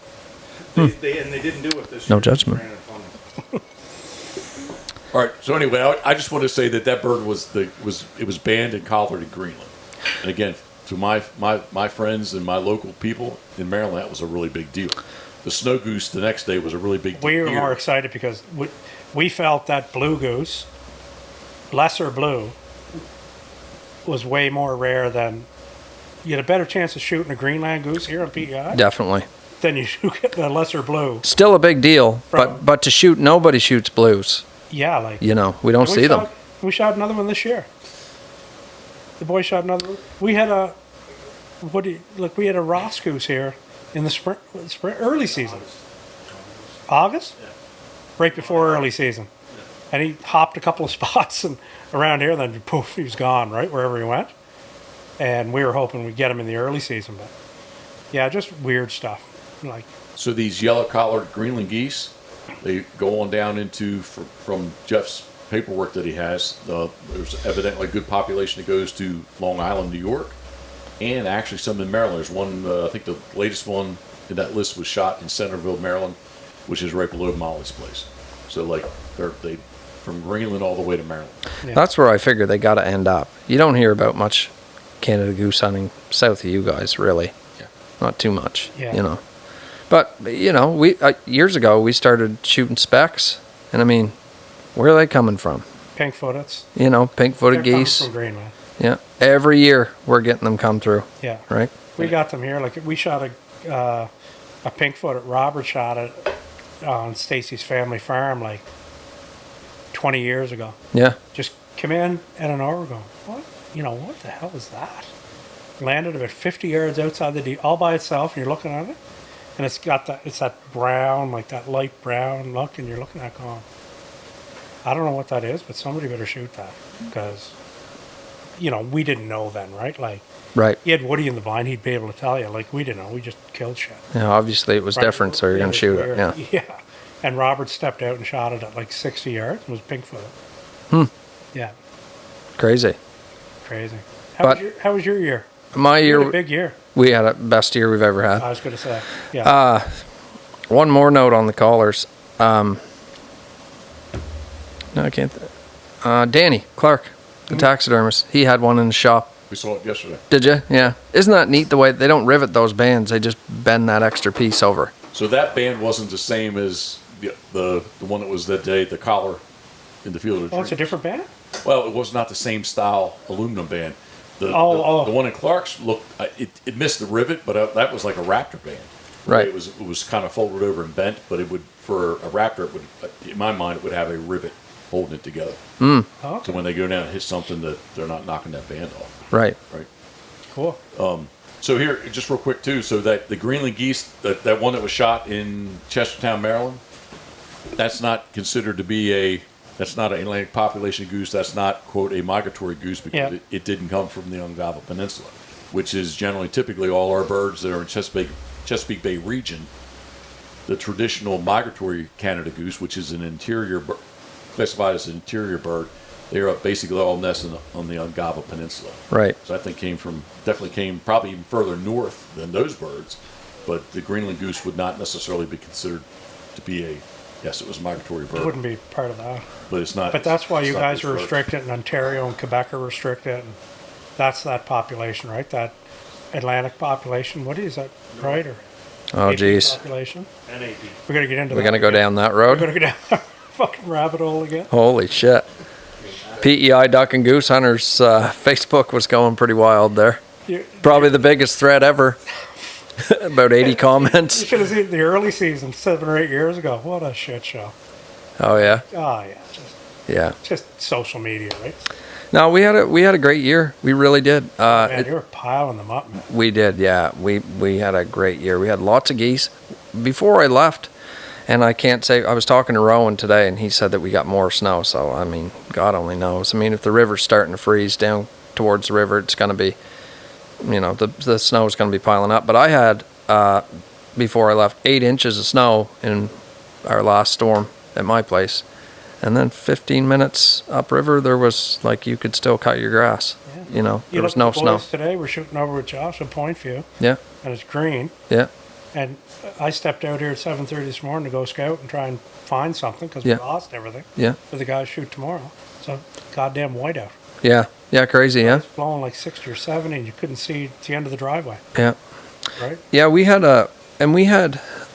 They didn't do it this No year. judgment. Ran out of funding. All right. So anyway, I just want to say that bird was banned and collared in Greenland. And again, to my friends and my local people in Maryland, that was a really big deal. The snow goose the next day was a really big deal. We were here. more excited because we felt that blue goose, lesser blue, was way more rare than. You had a better chance of shooting a Greenland goose here on PEI Definitely. than you do getting a lesser blue. Still a big deal, From- but to shoot, nobody shoots blues. Yeah, like We don't see them. We shot another one this year. The boy shot another one. We had a we had a Ross goose here in the spring early season. August? Yeah. Right before early season. And he hopped a couple of spots and around here, then poof, he was gone, right, wherever he went. And we were hoping we'd get him in the early season, but yeah, just weird stuff. Like, So these yellow-collared Greenland geese, they go on down into from Jeff's paperwork that he has. There's evidently a good population that goes to Long Island, New York, and actually some in Maryland. There's one. I think the latest one in that list was shot in Centerville, Maryland, which is right below Molly's place. So like they from Greenland all the way to Maryland. yeah. That's where I figure they got to end up. You don't hear about much Canada goose hunting south of you guys, really. Yeah. Not too much, Yeah. But you know, we years ago we started shooting specks, and I mean, where are they coming from? Pink-footed. You know, pink-footed They're coming geese. from Greenland. Yeah, every year we're getting them come through. Yeah. Right. We got them here. Like we shot a pink-footed. Robert shot it on Stacy's family farm like 20 years ago. Yeah. Just come in at an hour ago. What? You know, what the hell is that? Landed about 50 yards outside the all by itself, and you're looking at it, and it's got that brown, like that light brown look, and you're looking at it going, I don't know what that is, but somebody better shoot that, because, you know, we didn't know then, right? Like, Right. he had Woody in the vine, he'd be able to tell you. Like, we didn't know, we just killed shit. Yeah. Obviously, it was Right. different, so you're gonna was shoot it. weird. Yeah. Yeah. And Robert stepped out and shot it at like 60 yards and was pink-footed. Yeah. Crazy. Crazy. But- How was your year? My You had a year, big year. we had a best year we've ever had. I was going to say. Yeah. One more note on the callers. No, I can't. Danny Clark, the taxidermist, he had one in the shop. We saw it yesterday. Did you? Yeah. Isn't that neat the way they don't rivet those bands? They just bend that extra piece over. So that band wasn't the same as the one that was that day, the collar in the Field of Oh, it's a Dreams. different band? Well, it was not the same style aluminum band. The Oh. one in Clark's looked, it missed the rivet, but that was like a Raptor band. Right. It was kind of folded over and bent, but it would, for a Raptor, it would, in my mind, it would have a rivet holding it together. Oh, So when they go down and hit something, that they're not knocking that band off. Right. Right. cool. So here, just real quick too, so that the Greenland geese, that one that was shot in Chestertown, Maryland, that's not considered to be that's not an Atlantic population goose. That's not, quote, a migratory goose because Yeah. it didn't come from the Ungava Peninsula, which is generally typically all our birds that are in Chesapeake Bay region. The traditional migratory Canada goose, which is an interior, classified as an interior bird, they are basically all nesting on the Ungava Peninsula. Right. So I think definitely came probably even further north than those birds, but the Greenland goose would not necessarily be considered to be yes, it was a migratory bird, It wouldn't be part of that. but it's not. But that's why you it's not guys this are bird. restricted, and Ontario and Quebec are restricted. And that's that population, right? That Atlantic population. What is that, right? Or Oh, AP geez. population. NAP. We're going to get into We're that. going to go down that We're road. going to go down that fucking rabbit hole again. Holy shit. PEI Duck and Goose Hunters Facebook was going pretty wild there. You Probably the biggest thread ever. About 80 comments. should have seen the early season 7 or 8 years ago. What a shit show. Oh, yeah. Oh, yeah. Yeah. Just social media, right? No, we had a great year. We really did. Man, you were piling them up, man. We did, yeah. We had a great year. We had lots of geese. Before I left, and I can't say, I was talking to Rowan today, and he said that we got more snow. So, I mean, God only knows. I mean, if the river's starting to freeze down towards the river, it's going to be, you know, the snow's going to be piling up. But I had, before I left, 8 inches of snow in our last storm at my place. And then 15 minutes upriver, there was, like, you could still cut your grass. Yeah. You know, there You was look no at the snow. boys today, we're shooting over with Josh at Point View, Yeah, and it's green. yeah, And I stepped out here at 7:30 this morning to go scout and try and find something because Yeah. we lost everything. yeah, For the guys shoot tomorrow. So goddamn whiteout. yeah, yeah, crazy, yeah, It's blowing like 60 or 70, and you couldn't see the end of the driveway, yeah. right? Yeah, we had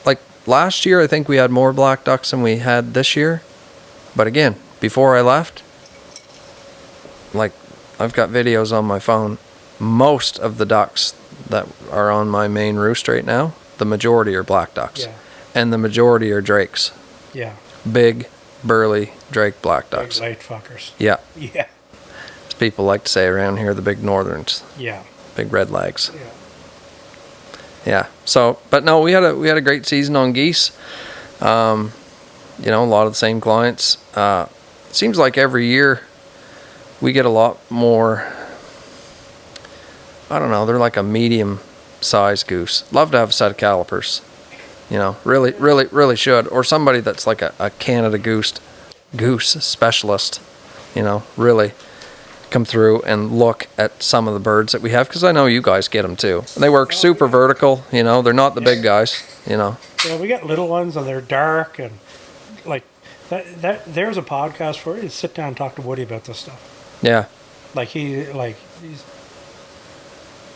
like last year, I think we had more black ducks than we had this year. But again, before I left, like, I've got videos on my phone. Most of the ducks that are on my main roost right now, the majority are black ducks. Yeah. And the majority are drakes. Yeah. Big, burly drake black Big ducks. late fuckers. Yeah. Yeah. As people like to say around here, the big northerns, Yeah. big red legs. Yeah. Yeah. So, but no, we had a great season on geese. You know, a lot of the same clients. Seems like every year we get a lot more. I don't know. They're like a medium-sized goose. Love to have a set of calipers. You know, really should. Or somebody that's like a Canada goose specialist. You know, really come through and look at some of the birds that we have, because I know you guys get them too. And they work super vertical. You know, they're not the big guys. You know. Yeah, we got little ones and they're dark and like that. There's a podcast for you. Sit down and talk to Woody about this stuff. Yeah. Like he's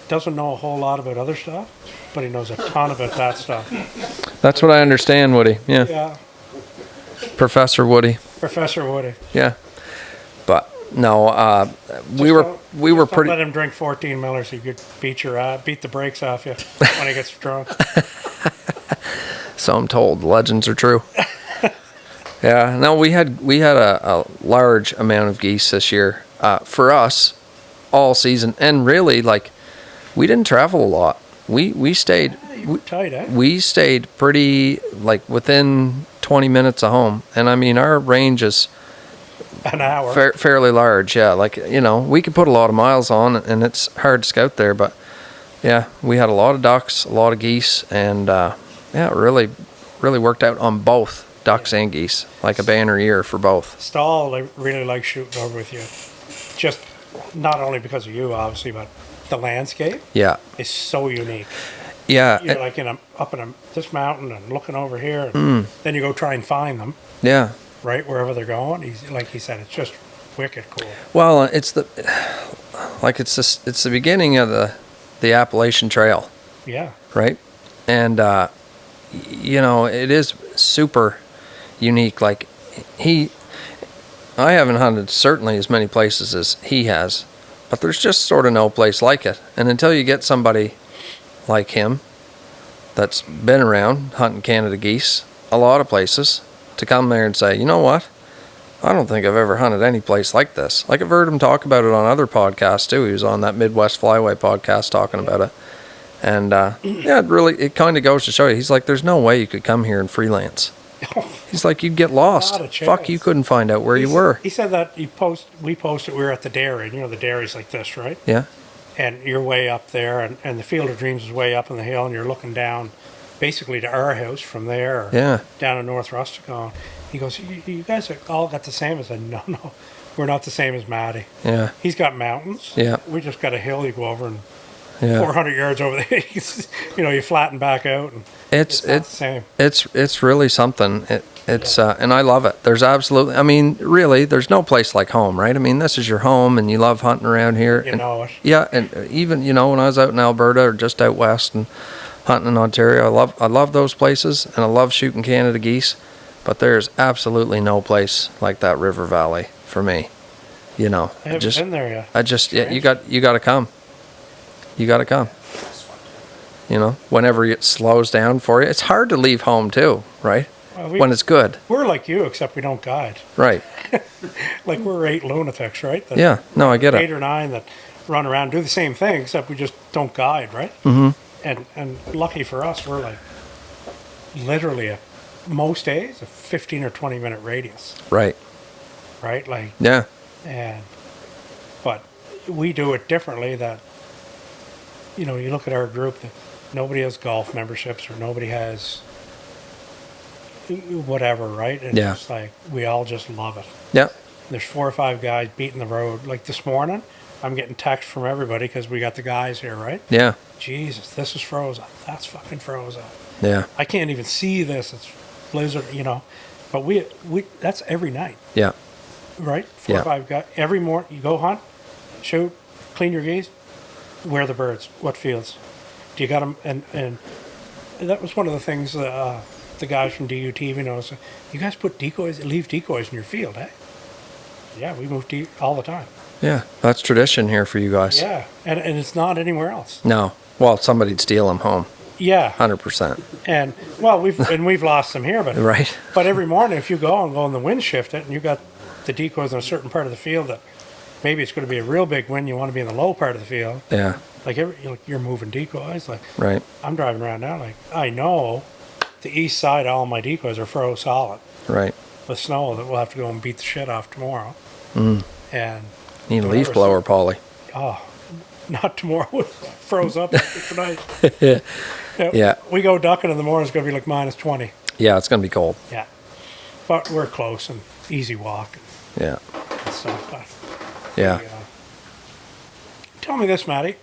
doesn't know a whole lot about other stuff, but he knows a ton about that stuff. That's what I understand, Woody. Yeah. Yeah, Professor Woody. Professor Woody. Yeah. But no, we were Don't pretty. let him drink 14 Millers. He could beat the brakes off you when he gets drunk. So I'm told. Legends are true. Yeah. No, we had a large amount of geese this year. For us, all season, and really, like, we didn't travel a lot. We stayed. You were tight, eh? We stayed pretty, like, within 20 minutes of home, and I mean our range is An hour. fairly large. Yeah, like, you know, we could put a lot of miles on, and it's hard to scout there. But yeah, we had a lot of ducks, a lot of geese, and yeah, it really worked out on both ducks and geese, like a banner year for both. Stahl, I really like shooting over with you. Just not only because of you, obviously, but the landscape Yeah, is so unique. yeah, You're like up in this mountain and looking over here, and then you go try and find them yeah. right wherever they're going. Like he said, it's just wicked cool. Well, it's the beginning of the Appalachian Trail, Yeah, right? And you know, it is super unique. Like, I haven't hunted certainly as many places as he has, but there's just sort of no place like it. And until you get somebody like him that's been around hunting Canada geese a lot of places to come there and say, you know what, I don't think I've ever hunted any place like this. Like, I've heard him talk about it on other podcasts too. He was on that Midwest Flyway podcast talking about it. And yeah, it kind of goes to show you, he's like, there's no way you could come here and freelance. He's like, you'd get lost. Not a Fuck, chance. you couldn't find out where you were. He said that we posted, we were at the dairy, and you know the dairy's like this, right? Yeah, And you're way up there, and the Field of Dreams is way up on the hill, and you're looking down basically to our house from there, or yeah, down in North Rusticon. He goes, you guys are all got the same. I said, no, we're not the same as Matty. yeah, He's got mountains. Yeah. We just got a hill you go over, and yeah. 400 yards over there, you know, you flatten back out, and it's not the same. It's really something. It's and I love it. There's absolutely, I mean, really, there's no place like home, right? I mean, this is your home, and you love hunting around here. You and, know it. Yeah, and even, you know, when I was out in Alberta or just out west and hunting in Ontario, I love those places, and I love shooting Canada geese. But there's absolutely no place like that river valley for me. You know, I haven't been there yet. yeah, you got to come. You got to come. You know, whenever it slows down for you, it's hard to leave home too, right? Well, When it's good, we're like you, except we don't guide. right? Like, we're 8 lunatics, right? That Yeah, no, I get 8 it. or 9 that run around, do the same thing, except we just don't guide, right? Mm-hmm. And lucky for us, we're like literally most days a 15 or 20 minute radius, Right. right? Like, Yeah. but we do it differently. That, you know, you look at our group, that nobody has golf memberships, or nobody has whatever, right? And Yeah. it's like we all just love it. Yeah. There's 4 or 5 guys beating the road. Like this morning, I'm getting texts from everybody because we got the guys here, right? Yeah. Jesus, this is froze up. That's fucking froze up. Yeah. I can't even see this. It's blizzard, you know. But we that's every night, Yeah. right? 4 Yeah. or 5 guys every morning. You go hunt, shoot, clean your geese. Where are the birds? What fields? Do you got them? And that was one of the things the guys from DUTV knows. You guys put decoys, leave decoys in your field, eh? Yeah, we move all the time. Yeah. That's tradition here for you guys. Yeah, and it's not anywhere else. No. Well, somebody'd steal them home. Yeah, 100%. and well, we've lost them here, but Right. But every morning, if you go and the wind shift it, and you got the decoys in a certain part of the field that maybe it's going to be a real big wind, you want to be in the low part of the field. Yeah. Like you're moving decoys. Like Right. I'm driving around now. Like I know the east side, all my decoys are froze solid Right. with snow that we'll have to go and beat the shit off tomorrow. And Need a whatever, leaf blower, Polly. oh, not tomorrow. It froze up tonight. Yeah. We go ducking in the morning. It's going to be like -20. Yeah, it's gonna be cold. Yeah. But we're close and easy walk Yeah. and stuff. But, Yeah. Tell me this, Matty.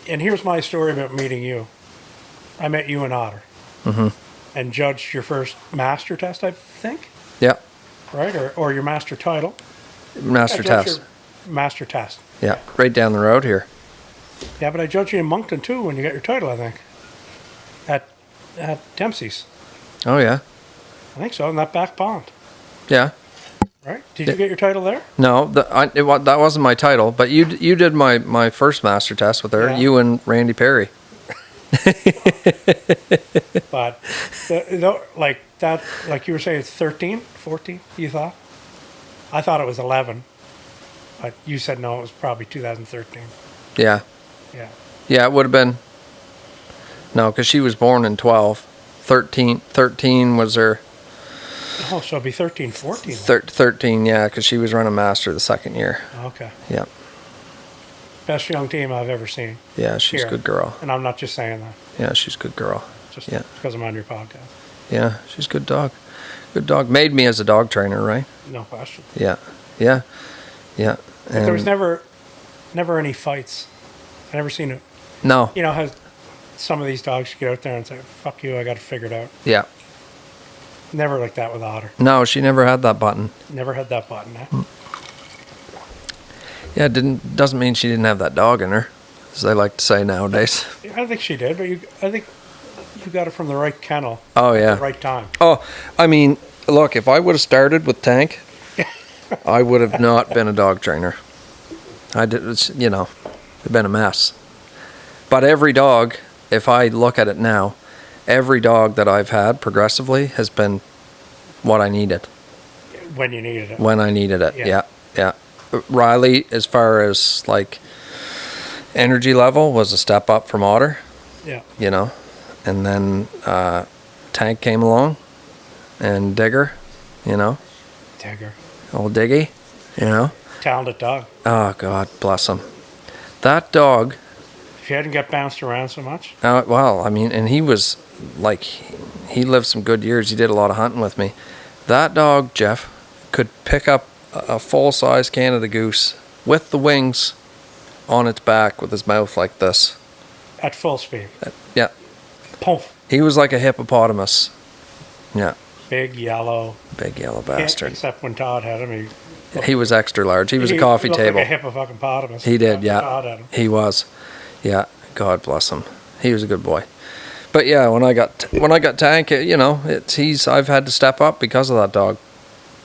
And here's my story about meeting you. I met you in Otter. And judged your first master test, I think, Yeah. right? Or your master title. Master I judged test. your master test. Yeah. Right down the road here. Yeah, but I judged you in Moncton too when you got your title, I think. At at Dempsey's. Oh yeah. I think so, in that back pond, Yeah. right? Did you get your title there? No, that wasn't my title, but you did my first master test with her. Yeah. You and Randy Perry. But like that, like you were saying, it's 13, 14, you thought? I thought it was 11, but you said no, it was probably 2013. Yeah. Yeah. Yeah, it would have been. No, because she was born in 12. 13 was her. Oh, so it'd be 13, 14. 13, yeah, because she was running master the second year. Okay. Yeah. Best young team I've ever seen. Yeah, she's a Here. good girl. And I'm not just saying that, Yeah, she's a good girl. just Yeah. because I'm on your podcast. Yeah, she's a good dog. Good dog. Made me as a dog trainer, right? No question. Yeah. Yeah. Yeah. But there was And- never any fights. I never seen it. No. You know how some of these dogs get out there and say, fuck you, I got it figured out. Yeah. Never like that with Otter. No, she never had that button. Never had that button. Eh? Yeah, doesn't mean she didn't have that dog in her, as they like to say nowadays. I think she did, but I think you got it from the right kennel Oh at yeah. the right time. Oh, I mean, look, if I would have started with Tank, I would have not been a dog trainer. I did, it'd been a mess. But every dog, if I look at it now, every dog that I've had progressively has been what I needed When you needed it. when I needed it. Yeah. Yeah, yeah. Riley, as far as like energy level, was a step up from Otter, Yeah. and then Tank came along, and Digger, Tiger. old Diggy, Talented dog. Oh God, bless him. That dog. If you hadn't get bounced around so much. Well, I mean, and he was like, he lived some good years. He did a lot of hunting with me. That dog, Jeff, could pick up a full-size Canada goose with the wings on its back with his mouth like this. At full speed. Yeah, Poof. he was like a hippopotamus. Yeah, Big yellow. big yellow bastard. Except when Todd had him, He was extra large. He was a coffee looked table. like a hippopotamus. He did, yeah. Todd had him. He was. Yeah, God bless him. He was a good boy. But yeah, when I got Tank, I've had to step up because of that dog.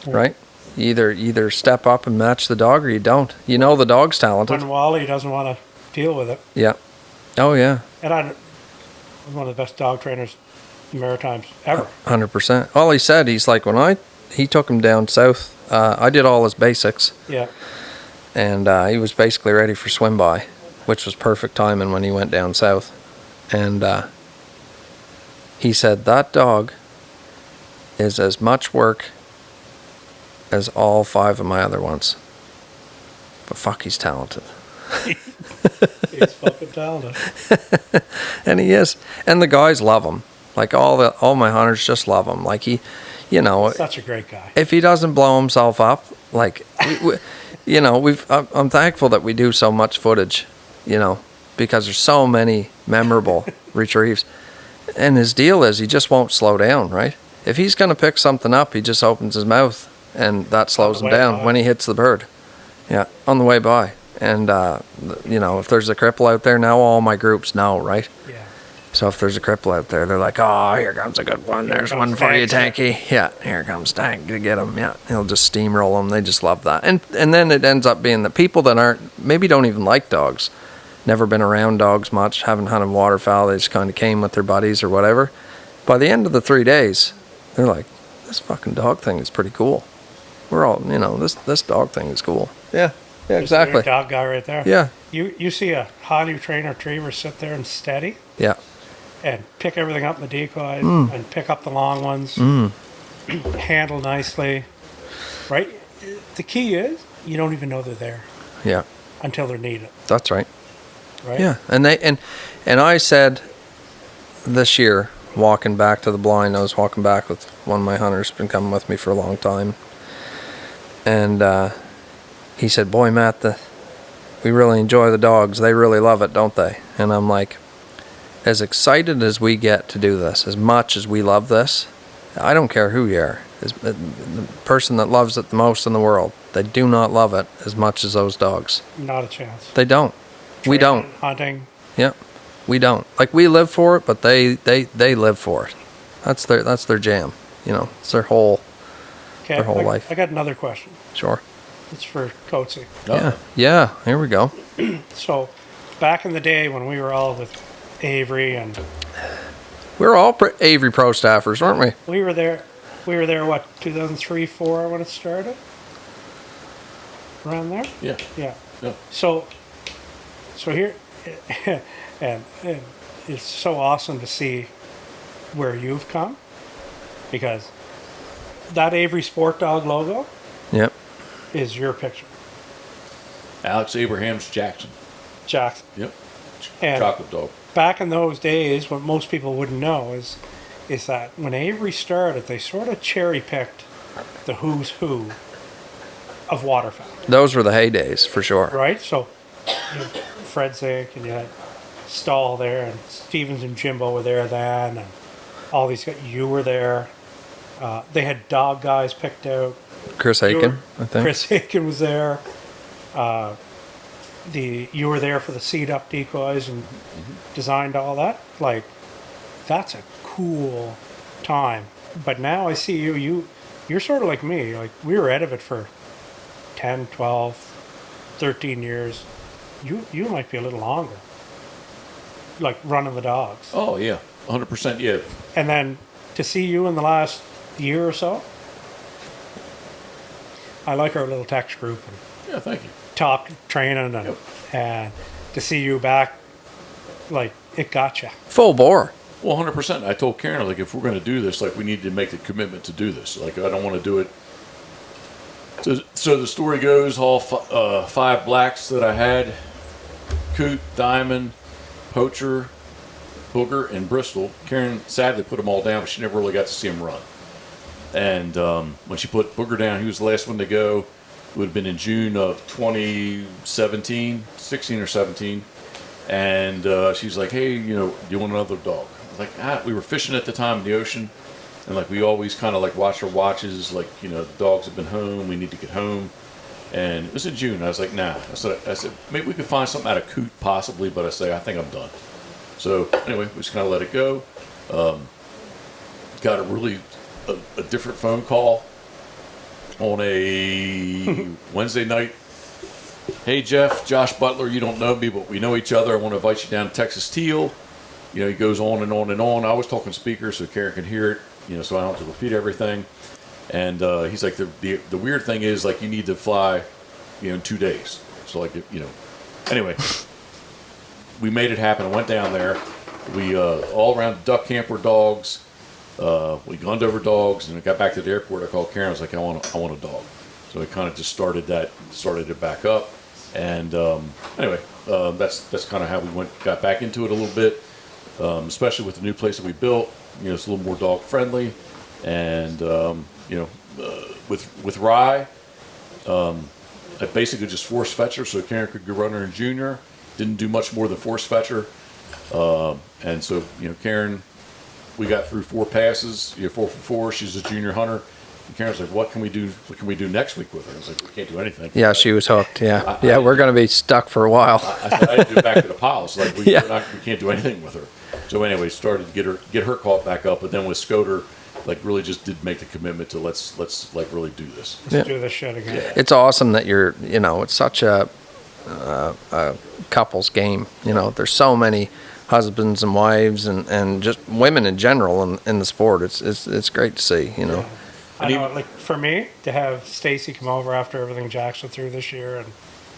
Right? You either step up and match the dog or you don't. The dog's talented. When Wally doesn't want to deal with it. Yeah. Oh yeah. And I'm one of the best dog trainers in the Maritimes ever. 100%. All he said, he's like, he took him down south, I did all his basics, Yeah. and he was basically ready for swim by, which was perfect timing when he went down south. And he said, that dog is as much work as all 5 of my other ones. But fuck, he's talented. He's fucking talented. And he is. And the guys love him. Like all my hunters just love him. Like Such a great guy. if he doesn't blow himself up, like, I'm thankful that we do so much footage, because there's so many memorable retrieves. And his deal is he just won't slow down, right? If he's going to pick something up, he just opens his mouth, and that slows him way down by. when he hits the bird. Yeah, on the way by. And, if there's a cripple out there now, all my groups know, right? Yeah. So if there's a cripple out there, they're like, oh, here comes a good one. There's comes one for you, Tank. Tanky. Yeah, here comes Tank to get him. Yeah, he'll just steamroll them. They just love that. And then it ends up being the people that maybe don't even like dogs, never been around dogs much, haven't hunted waterfowl. They just kind of came with their buddies or whatever. By the end of the 3 days, they're like, this fucking dog thing is pretty cool. We're all, this dog thing is cool. Yeah, yeah, Just a exactly. dog guy right there. Yeah, You see a highly trained retriever sit there and steady yeah, and pick everything up in the decoys and pick up the long ones, handle nicely, right? The key is you don't even know they're there yeah. until they're needed, That's right. right? Yeah, and I said this year, walking back to the blind, I was walking back with one of my hunters, been coming with me for a long time, and he said, boy, Matt, we really enjoy the dogs. They really love it, don't they? And I'm like, as excited as we get to do this, as much as we love this, I don't care who you are. The person that loves it the most in the world, they do not love it as much as those dogs. Not a chance. They don't. We Training, don't. Hunting, Yeah. we don't. Like, we live for it, but they live for it. That's their jam. You know, it's their whole life. I got another question. Sure. It's for Coatsy. Yeah. Here we go. So, back in the day when we were all with Avery and We were all Avery Pro staffers, weren't we? we were there, what, 2003, 4 when it started? Around there? Yeah. Yeah. Yeah. So here, and it's so awesome to see where you've come, because that Avery Sport Dog logo Yep. is your picture, Alex Abrahams Jackson. Jackson. Yep. And Chocolate dog. back in those days, what most people wouldn't know is that when Avery started, they sort of cherry picked the who's who of waterfowl, Those were the heydays, for sure. right? So you had Fred Zink and you had Stahl there, and Stevens and Jimbo were there then, and all these guys. You were there. They had dog guys picked out. Chris You Aiken, were- I think. Chris Aiken was there. You were there for the seat up decoys and designed all that. Like, that's a cool time. But now I see you're sort of like me. Like, we were out of it for 10, 12, 13 years. You might be a little longer. Like, running the dogs. Oh, yeah. 100%. Yeah. And then to see you in the last year or so, I like our little text group and Yeah, thank you. talk training and Yep. and to see you back, like, it got you. Full bore. Well, 100%. I told Karen, like, if we're going to do this, like, we need to make the commitment to do this. Like, I don't want to do it. So the story goes, all 5 blacks that I had, Coot, Diamond, Poacher, Booger, and Bristol. Karen sadly put them all down, but she never really got to see them run. And when she put Booger down, he was the last one to go. It would have been in June of 2017, 16 or 17. And she's like, hey, do you want another dog? I was like, we were fishing at the time in the ocean. And like, we always kind of like watch our watches. Like, the dogs have been home. We need to get home. And it was in June. I was like, nah. I said, maybe we could find something out of Coot possibly. But I think I'm done. So anyway, we just kind of let it go. Got a different phone call on a Wednesday night. Hey, Jeff, Josh Butler, you don't know me, but we know each other. I want to invite you down to Texas Teal. He goes on and on and on. I was talking speaker so Karen can hear it, so I don't have to repeat everything. And he's like, the weird thing is, like, you need to fly, in 2 days. So, like, anyway, we made it happen. I went down there. We, all around the duck camp were dogs. We gunned over dogs, and I got back to the airport. I called Karen. I was like, I want a dog. So we kind of just started it back up. And anyway, that's kind of how we got back into it a little bit, especially with the new place that we built. It's a little more dog friendly, and with Rye, I basically just force fetch her so Karen could go run her in junior. Didn't do much more than force fetch her, and so Karen, we got through 4 passes. 4 for 4. She's a junior hunter. And Karen's like, what can we do? What can we do next week with her? I was like, we can't do anything. Yeah, she was hooked. Yeah, we're going to be stuck for a while. I said, I had to go back to the pile. So like, we can't do anything with her. So anyway, started to get her caught back up. But then with Scoter, like, really just did make the commitment to let's like really do this. Let's do this shit again. Yeah. It's awesome that you're, it's such a couple's game. There's so many husbands and wives and just women in general in the sport. It's great to see. I know, like, for me to have Stacy come over after everything Jack's went through this year and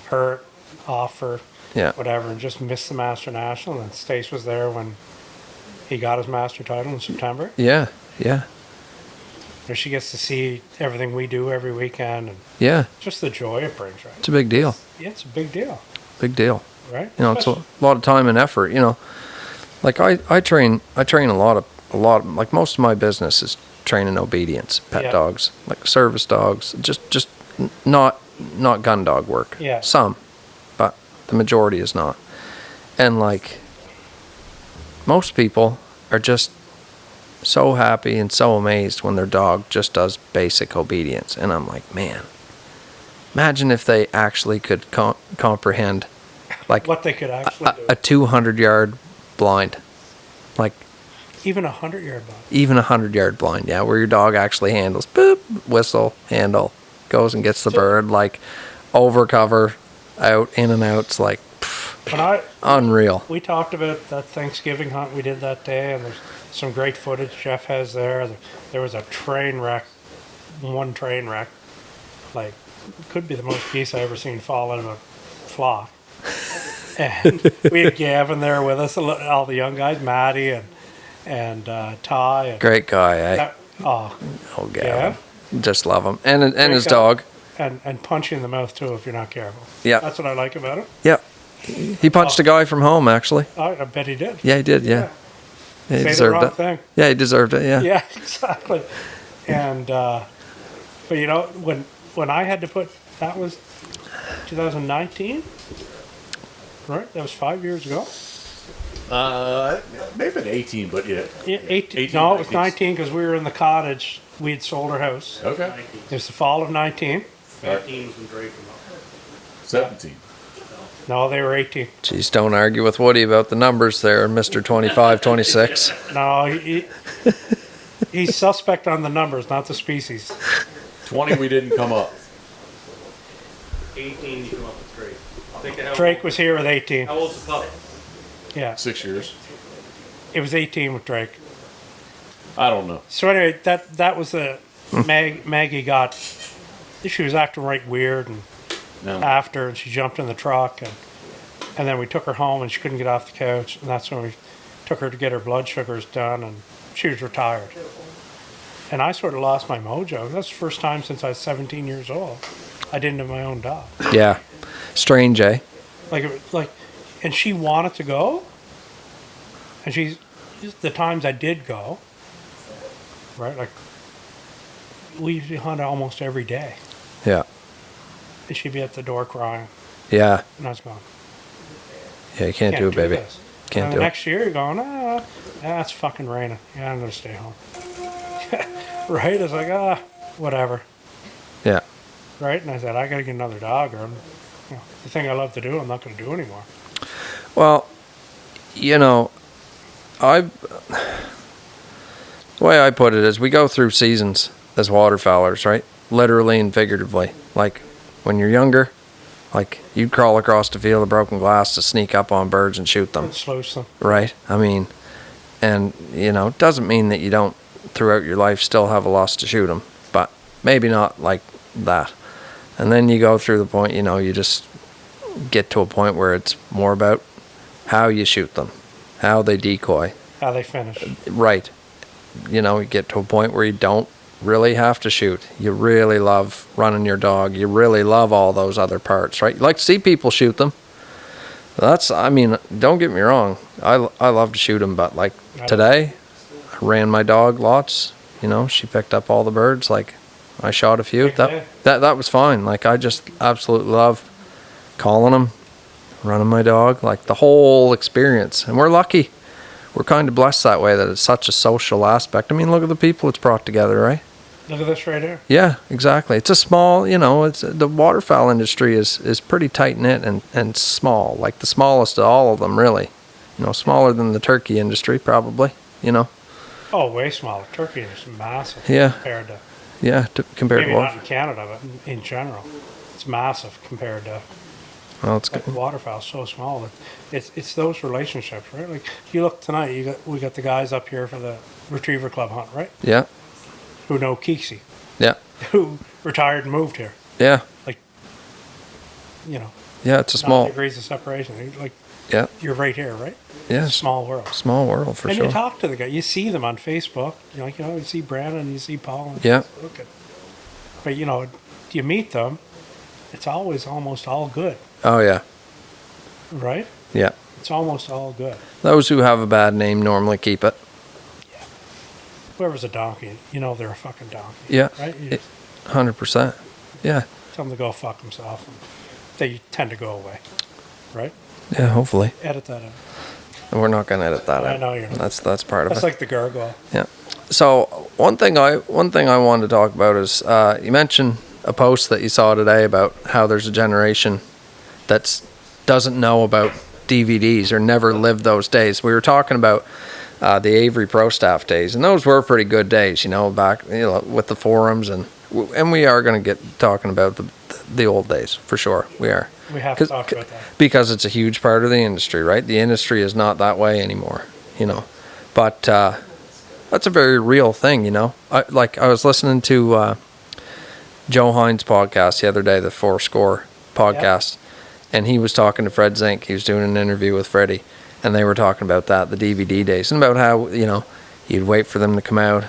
hurt, off for whatever, and just miss the Master National, and Stace was there when he got his Master title in September. Yeah. Where she gets to see everything we do every weekend, and just the joy it brings, right? It's a big deal. Yeah, it's a big deal, Big deal. right? It's a lot of time and effort. Like I train a lot. Like, most of my business is training obedience, pet dogs, like service dogs, just not gun dog work. Yeah. Some, but the majority is not. And like, most people are just so happy and so amazed when their dog just does basic obedience. And I'm like, man, imagine if they actually could comprehend, like, What they could actually do. a 200-yard blind. Like, Even 100-yard blind. even 100-yard blind, yeah, where your dog actually handles, boop, whistle, handle, goes and gets the bird, like, over cover, out, in and out. It's like, unreal. We talked about that Thanksgiving hunt we did that day, and there's some great footage Jeff has there. There was a train wreck, one train wreck, like, could be the most geese I ever seen fall out of a flock. And we had Gavin there with us, all the young guys, Maddie and Ty. And Great guy, eh? oh, Gavin. Just love him. And his guy. dog. And punch you in the mouth, too, if you're not careful. Yeah. That's what I like about him. Yeah. He punched a guy from home, actually. I bet he did. Yeah, he did, yeah. He Say the deserved wrong it. thing. Yeah, he deserved it, yeah. Yeah, exactly. And, but you know, when I had to put, that was 2019, right? That was 5 years ago. Maybe been 18, but yeah. Yeah, 18. 18, No, it was 19. 19 because we were in the cottage. We had sold our house. Okay. It was the fall of 19. 19 was when Drake came up. 17. No, they were 18. Jeez, don't argue with Woody about the numbers there, Mr. 25, 26. No, he's suspect on the numbers, not the species. 20, we didn't come up. 18, you come up with Drake. Think of how Drake was here with 18. How old's the pup? Yeah, 6 years. it was 18 with Drake. I don't know. So anyway, that was the Maggie got. She was acting right weird, and No. after, and she jumped in the truck, and then we took her home, and she couldn't get off the couch, and that's when we took her to get her blood sugars done, and she was retired. And I sort of lost my mojo. That's the first time since I was 17 years old I didn't have my own dog. Yeah. Strange, eh? And she wanted to go, and the times I did go, right, like, we used to hunt almost every day, Yeah. and she'd be at the door crying, Yeah. and I was going, Yeah, you can't do it, baby. this. Can't and do the it. next year you're going, it's fucking raining. Yeah, I'm going to stay home. Right? It's like, whatever. Yeah. Right? And I said, I got to get another dog, or the thing I love to do, I'm not going to do anymore. Well, you know, the way I put it is we go through seasons as waterfowlers, right? Literally and figuratively. Like, when you're younger, like, you'd crawl across the field of broken glass to sneak up on birds and shoot them, And sluice them. right? I mean, and, you know, it doesn't mean that you don't, throughout your life, still have a lust to shoot them, but maybe not like that. And then you go through the point, you know, you just get to a point where it's more about how you shoot them, how they decoy. How they finish. Right. You know, you get to a point where you don't really have to shoot. You really love running your dog. You really love all those other parts, right? You like to see people shoot them. I mean, don't get me wrong. I love to shoot them, but like today, I ran my dog lots. You know, she picked up all the birds. Like, I shot a few. That was fine. Like, I just absolutely love calling them, running my dog, like the whole experience. And we're lucky. We're kind of blessed that way, that it's such a social aspect. I mean, look at the people it's brought together, right? Look at this right here. Yeah, exactly. It's a small, you know, the waterfowl industry is pretty tight-knit and small, like the smallest of all of them, really. You know, smaller than the turkey industry, probably, you know. Oh, way smaller. Turkey is massive. Yeah. Compared to, Yeah, compared maybe to not in Canada, but in general. It's massive compared to well, it's good. waterfowl. So small. It's those relationships, right? Like, you look tonight, we got the guys up here for the Retriever Club hunt, right? Yeah, Who know Keeksy, yeah, who retired and moved here. yeah, Like, you know, yeah. It's a 9 small, degrees of separation. Like, yeah, you're right here, right? yeah, Small world. small world for And sure. you talk to the guy. You see them on Facebook. You see Brandon, you see Paul. And Yeah. Look at, but you meet them. It's always almost all good, Oh yeah, right? yeah. It's almost all good. Those who have a bad name normally keep it. Whoever's a donkey, they're a fucking donkey. Yeah, Right? You just 100%. Yeah, tell them to go fuck themselves, and they tend to go away, right? yeah. Hopefully, Edit that out. and we're not gonna edit that I out. know you're not. That's part of That's it. like the gargoyle. Yeah. So one thing I wanted to talk about is you mentioned a post that you saw today about how there's a generation that doesn't know about DVDs or never lived those days. We were talking about the Avery Pro Staff days, and those were pretty good days, back with the forums, and we are going to get talking about the old days for sure. We are. We have to talk about that. Because it's a huge part of the industry, right? The industry is not that way anymore, But that's a very real thing, I was listening to Joe Hines' podcast the other day, the Four Score podcast, and he was talking to Fred Zink. He was doing an interview with Freddie, and they were talking about that, the DVD days, and about how, you'd wait for them to come out.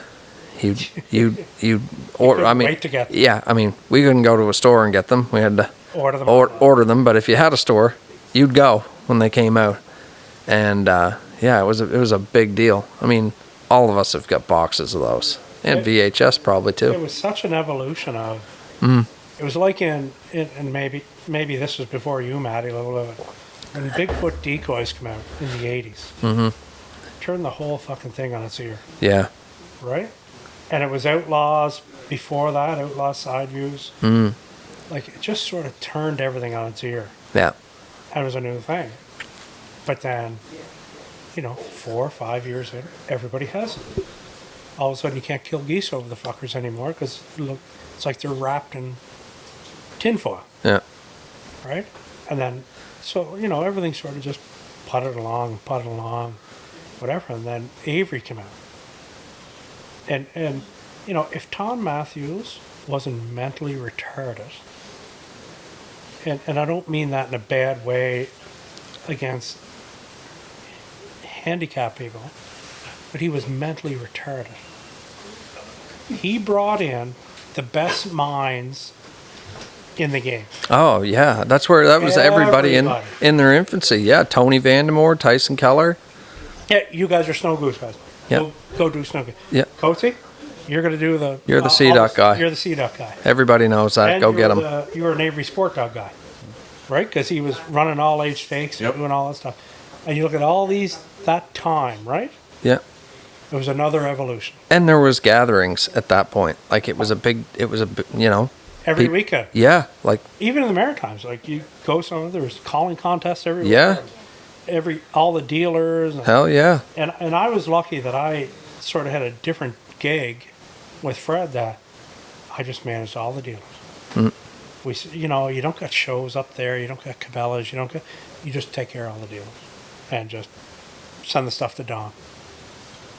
Wait to get them. Yeah, we couldn't go to a store and get them. We had to order them, but if you had a store, you'd go when they came out. And it was a big deal. All of us have got boxes of those, and VHS probably too. It was such an evolution of. It was like and maybe this was before you, Matty, a little bit. When Bigfoot decoys come out in the 80s, turned the whole fucking thing on its ear. Yeah. Right? And it was Outlaws before that, Outlaw side views. It just sort of turned everything on its ear. Yeah. And it was a new thing. But then, 4 or 5 years in, everybody has it. All of a sudden you can't kill geese over the fuckers anymore because it's like they're wrapped in tinfoil. Yeah. Right? And then, so, everything sort of just putted along, whatever. And then Avery came out. And if Tom Matthews wasn't mentally retarded, and I don't mean that in a bad way against handicapped people, but he was mentally retarded. He brought in the best minds in the game. Oh, yeah. That was everybody in their infancy. Yeah, Tony Vandemore, Tyson Keller. Yeah, you guys are snow goose guys. Yeah. Go do snow goose. Yeah. Coatsy, you're going to do the... You're the sea duck guy. You're the sea duck guy. Everybody knows that. And go get him. You were an Avery Sport Dog guy, right? Because he was running all-age stakes and doing all that stuff. And you look at all that time, right? Yeah. It was another evolution. And there was gatherings at that point. It was a big, every weekend. Yeah. Even in the Maritimes, you go somewhere, there was calling contests every weekend. Yeah. All the dealers. Hell yeah. And I was lucky that I sort of had a different gig with Fred that I just managed all the dealers. You don't got shows up there, you don't got Cabela's, you just take care of all the dealers and just send the stuff to Don.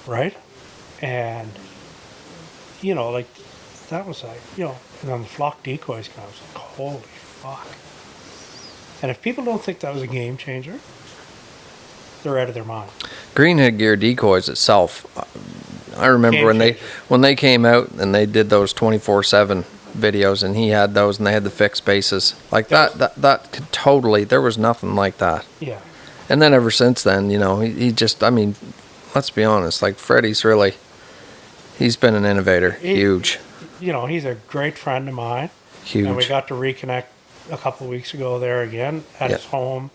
Right? And, that was and then the flock decoys came out. I was like, holy fuck. And if people don't think that was a game changer, they're out of their mind. Greenhead Gear decoys itself, I remember when they came out and they did those 24/7 videos, and he had those, and they had the fixed bases. That could totally, there was nothing like that. Yeah. And then ever since then, he just, let's be honest, Freddie's really, he's been an innovator. Huge. He's a great friend of mine. Huge. And we got to reconnect a couple of weeks ago there again at his home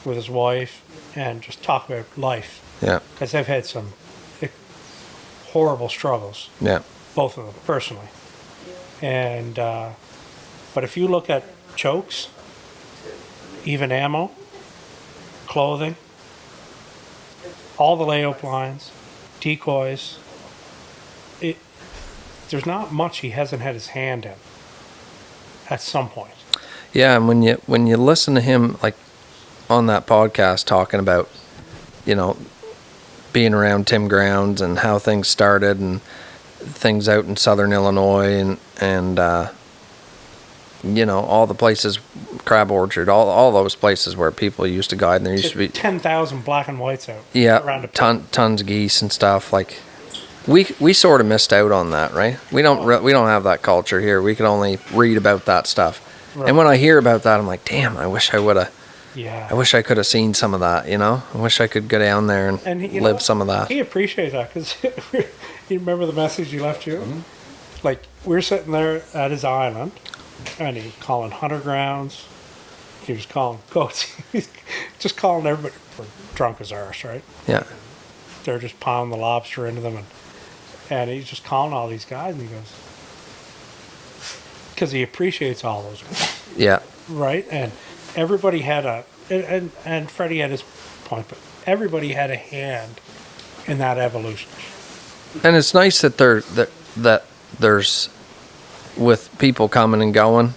with his wife and just talk about life. Yeah. Because they've had some horrible struggles. Yeah. Both of them, personally. And, but if you look at chokes, even ammo, clothing, all the layup lines, decoys, there's not much he hasn't had his hand in at some point. Yeah, and when you listen to him on that podcast talking about, being around Tim Grounds and how things started and things out in southern Illinois and all the places, Crab Orchard, all those places where people used to guide, and there used to be 10,000 black and whites out. Yeah, around tons of geese and stuff. We sort of missed out on that, right? We don't have that culture here. We could only read about that stuff. Right. And when I hear about that, I'm like, damn, I wish I would have. Yeah. I wish I could have seen some of that. I wish I could go down there and live some of that. He appreciates that because you remember the message he left you. Mm-hmm. We're sitting there at his island, and he's calling hunter grounds. He was calling goats. He's just calling everybody. We're drunk as arse, right? Yeah. They're just pounding the lobster into them, and he's just calling all these guys, and he goes, because he appreciates all those guys. Yeah. Right? And everybody had and Freddie had his point, but everybody had a hand in that evolution. And it's nice that there's, with people coming and going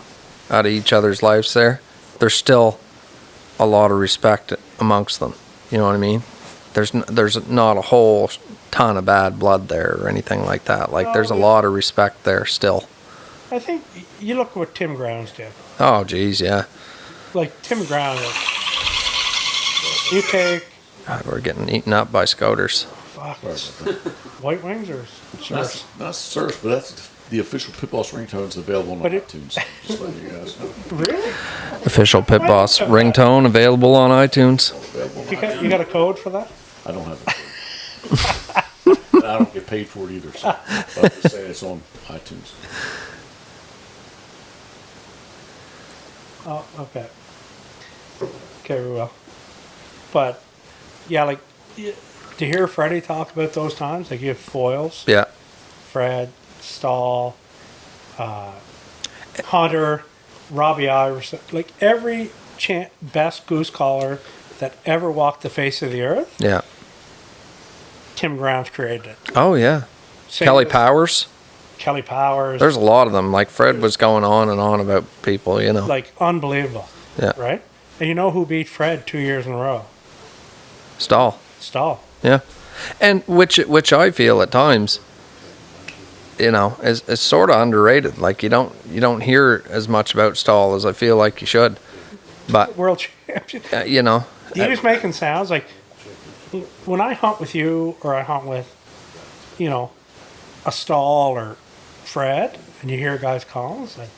out of each other's lives there's still a lot of respect amongst them. You know what I mean? There's not a whole ton of bad blood there or anything like that. Like, there's a lot of respect there still. I think you look what Tim Grounds did. Oh, geez, yeah. Like, Tim Grounds, you take... God, we're getting eaten up by scooters. Fuck, White Wings or Surfs? Not Surfs, but that's the official Pitboss ringtone's available on iTunes. Just letting you guys know. Really? Official Pitboss ringtone available on iTunes. You got a code for that? I don't have it. And I don't get paid for it either, so I'll just say it's on iTunes. Oh, okay. Okay, we will. But, yeah, like, to hear Freddie talk about those times, like you have Foils, Yeah. Fred, Stahl, Hunter, Robbie Iverson, like every best goose caller that ever walked the face of the earth, Yeah. Tim Grounds created it. Oh, yeah. Same Kelly with Powers. Kelly Powers. There's a lot of them. Like, Fred was going on and on about people, you know. Like, unbelievable. Yeah. Right? And you know who beat Fred 2 years in a row? Stahl. Stahl. Yeah. And which I feel at times, you know, is sort of underrated. Like, you don't hear as much about Stahl as I feel like you should. But, World champion. you know. He was making sounds like, when I hunt with you or I hunt with, you know, a Stahl or Fred, and you hear guys calling, it's like,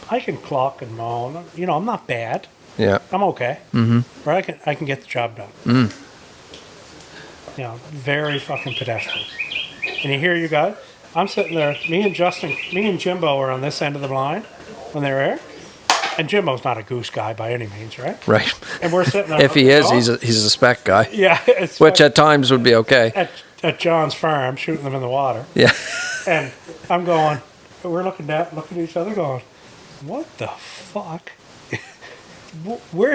I can clock and moan. You know, I'm not bad. Yeah. I'm okay. Mm-hmm. Or I can get the job done. Mm. You know, very fucking pedestrian. And you hear you guys, I'm sitting there, me and Jimbo are on this end of the blind when they were here. And Jimbo's not a goose guy by any means, right? Right. And we're sitting there. If he is, he's a spec guy. Yeah. It's Which at times would be okay. at John's farm, shooting them in the water. Yeah. And I'm going, we're looking at each other going, what the fuck?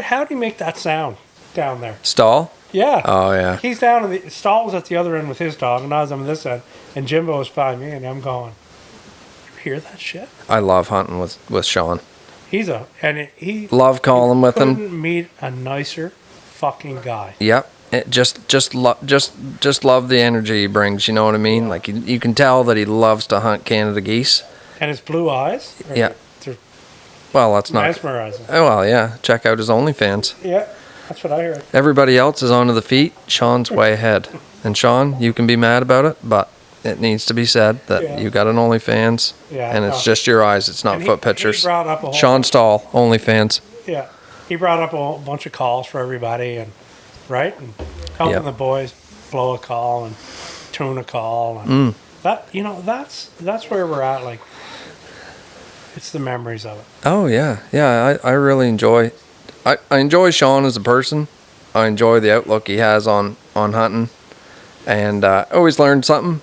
How do you make that sound down there? Stahl? Yeah. Oh, yeah. He's down in the, Stahl was at the other end with his dog, and I was on this end, and Jimbo was by me, and I'm going, you hear that shit? I love hunting with Sean. He Love calling with him. couldn't meet a nicer fucking guy. Yep. It just love the energy he brings. You know what I mean? Like, you can tell that he loves to hunt Canada geese. And his blue eyes. Yeah. They're Well, that's not. mesmerizing. Oh, well, yeah. Check out his OnlyFans. Yeah, that's what I heard. Everybody else is onto the feet. Sean's way ahead. And Sean, you can be mad about it, but it needs to be said that Yeah. you got an OnlyFans, Yeah, and it's no. just your eyes. It's not And foot he pictures. brought up a whole- Sean Stahl, OnlyFans. Yeah, he brought up a whole bunch of calls for everybody, and and helping Yep. the boys blow a call and tune a call, and that that's where we're at. Like, it's the memories of it. Oh yeah, I really enjoy. I enjoy Sean as a person. I enjoy the outlook he has on hunting, and always learn something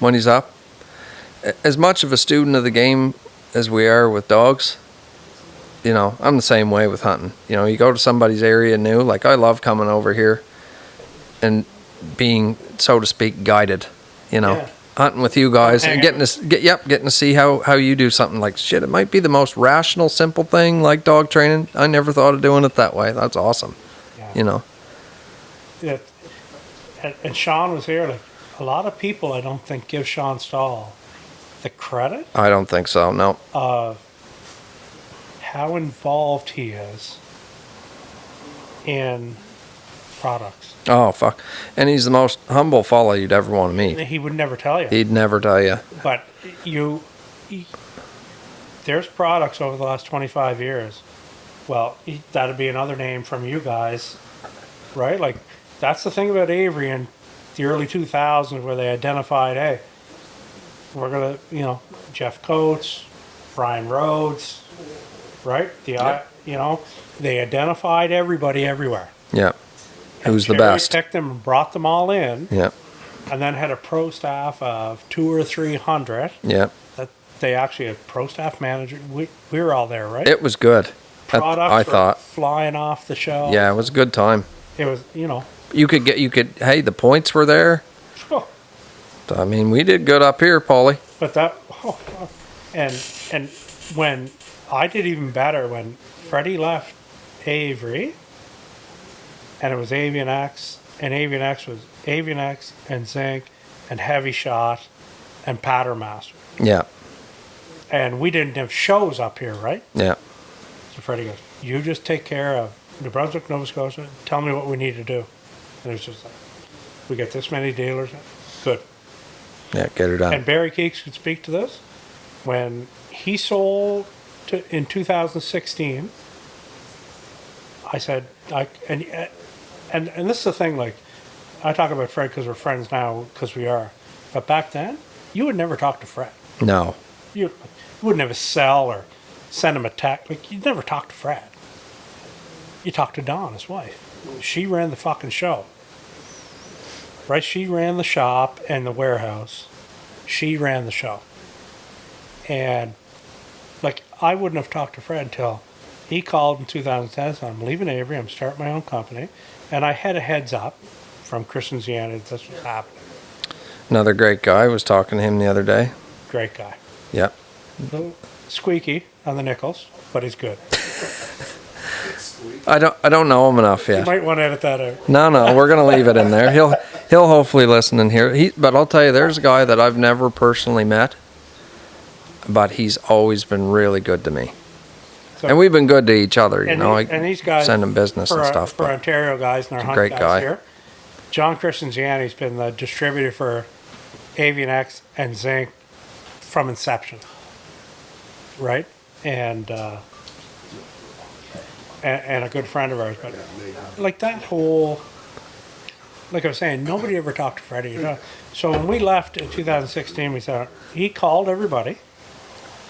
when he's up. As much of a student of the game as we are with dogs, you know, I'm the same way with hunting. You know, you go to somebody's area new. Like, I love coming over here and being, so to speak, guided. You know. Yeah. Hunting with you guys and Hanging. getting to see how you do something. Like, shit, it might be the most rational, simple thing, like dog training. I never thought of doing it that way. That's awesome. Yeah. You know. Yeah. And Sean was here. Like, a lot of people, I don't think, give Sean Stahl the credit I don't think so. No. of how involved he is in products. Oh fuck. And he's the most humble fella you'd ever want to meet. He would never tell you. He'd never tell you. But there's products over the last 25 years. Well, that'd be another name from you guys, right? Like, that's the thing about Avery in the early 2000s, where they identified, hey, we're gonna, Jeff Coates, Brian Rhodes, right? They identified everybody everywhere. Yeah. Who's the Cherry best? Picked them and brought them all in, Yeah. and then had a pro staff of 200 or 300. Yeah. That they actually had pro staff manager. We were all there, right? It was good. products I were thought. flying off the shelf. Yeah, it was a good time. It was, Hey, the points were there. oh, I mean, we did good up here, Paulie. but and when I did even better when Freddie left Avery, and it was Avian X, and Avian X was Avian X and Zinc and Heavy Shot and Pattern Master. Yeah, And we didn't have shows up here, right? yeah. So Freddie goes, you just take care of New Brunswick, Nova Scotia, tell me what we need to do. And it's just like, we get this many dealers. Good. Yeah, get her done. And Barry Keeks could speak to this. When he sold in 2016, I said, and this is the thing, like, I talk about Fred because we're friends now, because we are. But back then, you would never talk to Fred. No. You would never sell or send him a text. Like, you'd never talk to Fred. You talked to Dawn, his wife. She ran the fucking show. Right? She ran the shop and the warehouse. She ran the show. And, like, I wouldn't have talked to Fred until he called in 2010, so I'm leaving Avery, I'm starting my own company. And I had a heads up from Chris and Ziana that this was happening. Another great guy. I was talking to him the other day. Great guy. Yep. Little squeaky on the nickels, but he's good. I don't know him enough You yet. might want to edit that out. No, we're gonna leave it in there. He'll hopefully listen and hear. But I'll tell you, there's a guy that I've never personally met, but he's always been really good to me, So- and we've been good to each other. You know, and these guys send him business and stuff. for But Ontario guys and our he's a hunt great guys guy. here. John Christiansen's been the distributor for Avian X and Zinc from inception, right? And a good friend of ours. But like that whole, like I was saying, nobody ever talked to Freddie. You know? So when we left in 2016, we said he called everybody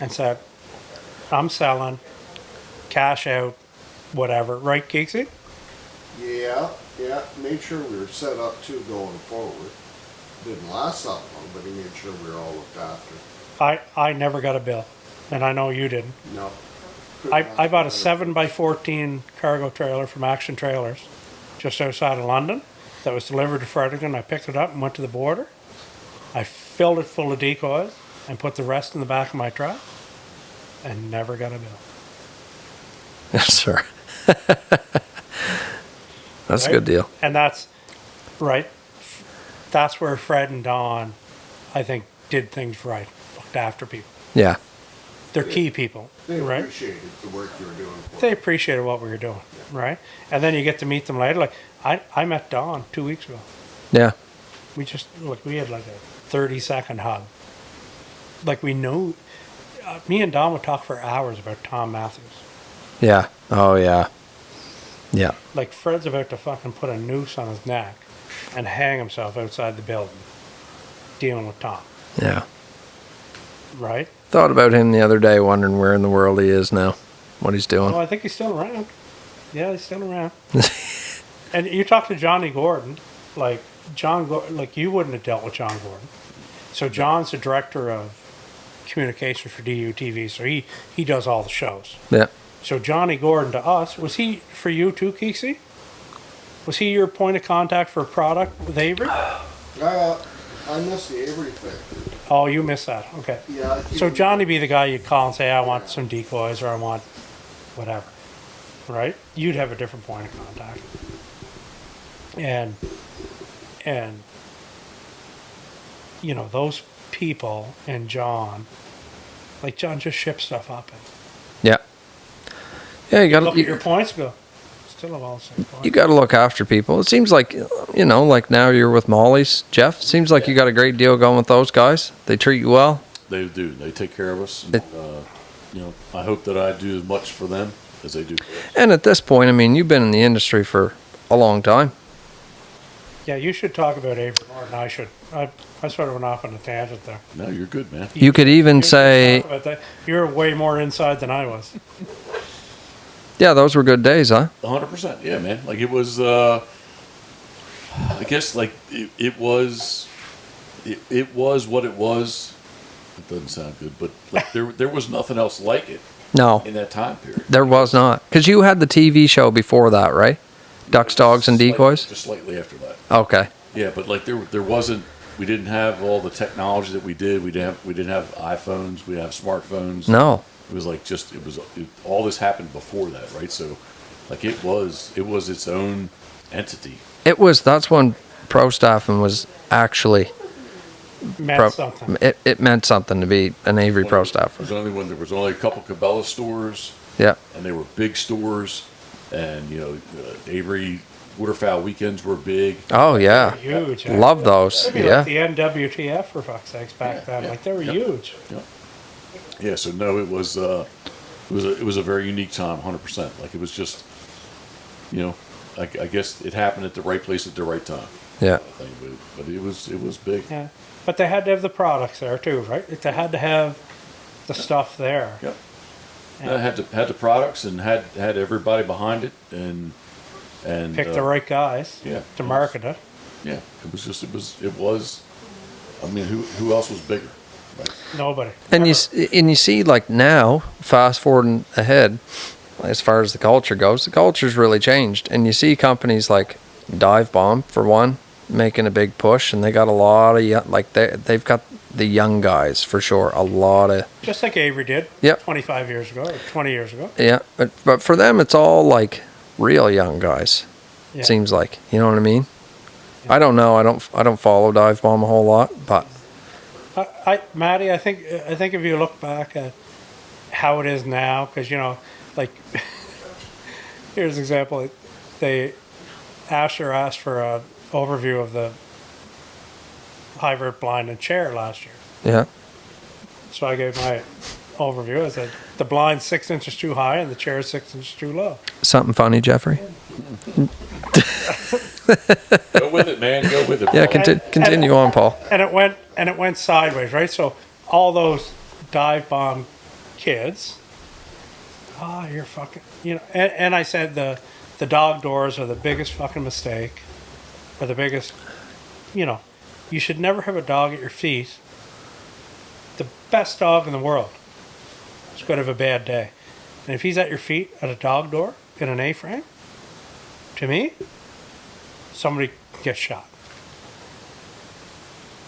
and said, "I'm selling, cash out, whatever." Right, Keeksy? Yeah, made sure we were set up too going forward. Didn't last that long, but he made sure we were all looked after. I never got a bill, and I know you didn't. No. I bought a 7x14 cargo trailer from Action Trailers just outside of London that was delivered to Fredericton. I picked it up and went to the border. I filled it full of decoys and put the rest in the back of my truck and never got a bill. yes, sir. That's a Right? good deal. And that's right. That's where Fred and Don, I think, did things right. Looked after people. Yeah, They're key people, They right? appreciated the work you were doing for They them. appreciated what we were doing, right? And then you get to meet them later. Like I met Don 2 weeks ago. yeah, We had like a 30-second hug. Like we know, me and Don would talk for hours about Tom Matthews. yeah. Oh yeah, yeah. Like Fred's about to fucking put a noose on his neck and hang himself outside the building, dealing with Tom, Yeah. right? Thought about him the other day, wondering where in the world he is now, what he's doing. Well, I think he's still around. Yeah, he's still around. And you talk to Johnny Gordon, like like you wouldn't have dealt with John Gordon. So John's the director of communications for DUTV, so he does all the shows. Yeah. So Johnny Gordon to us, was he for you too, Keeksy? Was he your point of contact for product with Avery? I missed the Avery thing. Oh, you missed that. Okay. Yeah. So Johnny be the guy you'd call and say, I want some decoys or I want whatever. Right? You'd have a different point of contact. And you know, those people and John, like John just ships stuff up and Yeah. Yeah, you look at your got points and go, still have all the same points. you got to look after people. It seems like, you know, like now you're with Molly's, Jeff. Seems like you got a great deal going with those guys. They treat you well. They do. They take care of us. And, you know, I hope that I do as much for them as they do for us. And at this point, I mean, you've been in the industry for a long time. Yeah, you should talk about Avery more than I should. I sort of went off on a tangent there. No, you're good, man. You could even You should say, talk about that. You're way more inside than I was. yeah, those were good days, huh? 100%. Yeah, man. Like it was, I guess like it was what it was. It doesn't sound good, but like there was nothing else like it. No, in that time period. there was not. Because you had the TV show before that, right? Ducks, Dogs, and Decoys? Just slightly after that. Okay. Yeah, but like there wasn't. We didn't have all the technology that we did. We didn't have iPhones. We didn't have smartphones. No. It was like all this happened before that, right? So, like it was its own entity. That's when pro staffing was actually Meant something. It meant something to be an Avery pro staffer. There was only a couple Cabela stores, Yeah. and they were big stores, and Avery Waterfowl weekends were big. Oh yeah. Huge. Love those. Maybe Yeah. like the NWTF for fuck's sakes back then. Like they were huge. Yep. Yeah. So no, it was a very unique time, 100%. Like it was just, I guess it happened at the right place at the right time. Yeah. I think, but it was big. Yeah. But they had to have the products there too, right? They had to have the stuff there. Yep. Had the products and had everybody behind it and Pick the right guys to market it. Yeah, it was. I mean, who else was bigger? Right? Nobody. And you see, like now, fast forwarding ahead, as far as the culture goes, the culture's really changed. And you see companies like Dive Bomb, for one, making a big push, and they got a lot of they've got the young guys for sure. A lot of Just like Avery did. Yep. 25 years ago or 20 years ago. yeah, but for them, it's all like real young guys. Yeah. Seems like, you know what I mean? I don't know. I don't follow Dive Bomb a whole lot, but Maddie, I think if you look back at how it is now, because like here's an example. Asher asked for an overview of the hybrid blind and chair last year, yeah. so I gave my overview. I said the blind's 6 inches too high and the chair is 6 inches too low. Something funny, Jeffrey? Go with it, man. Go with it. Yeah, Paul. continue on, Paul. And it went sideways, right? So all those Dive Bomb kids, you're fucking, and I said the dog doors are the biggest fucking mistake, or the biggest, you should never have a dog at your feet. The best dog in the world is going to have a bad day. And if he's at your feet at a dog door in an A-frame, to me, somebody gets shot.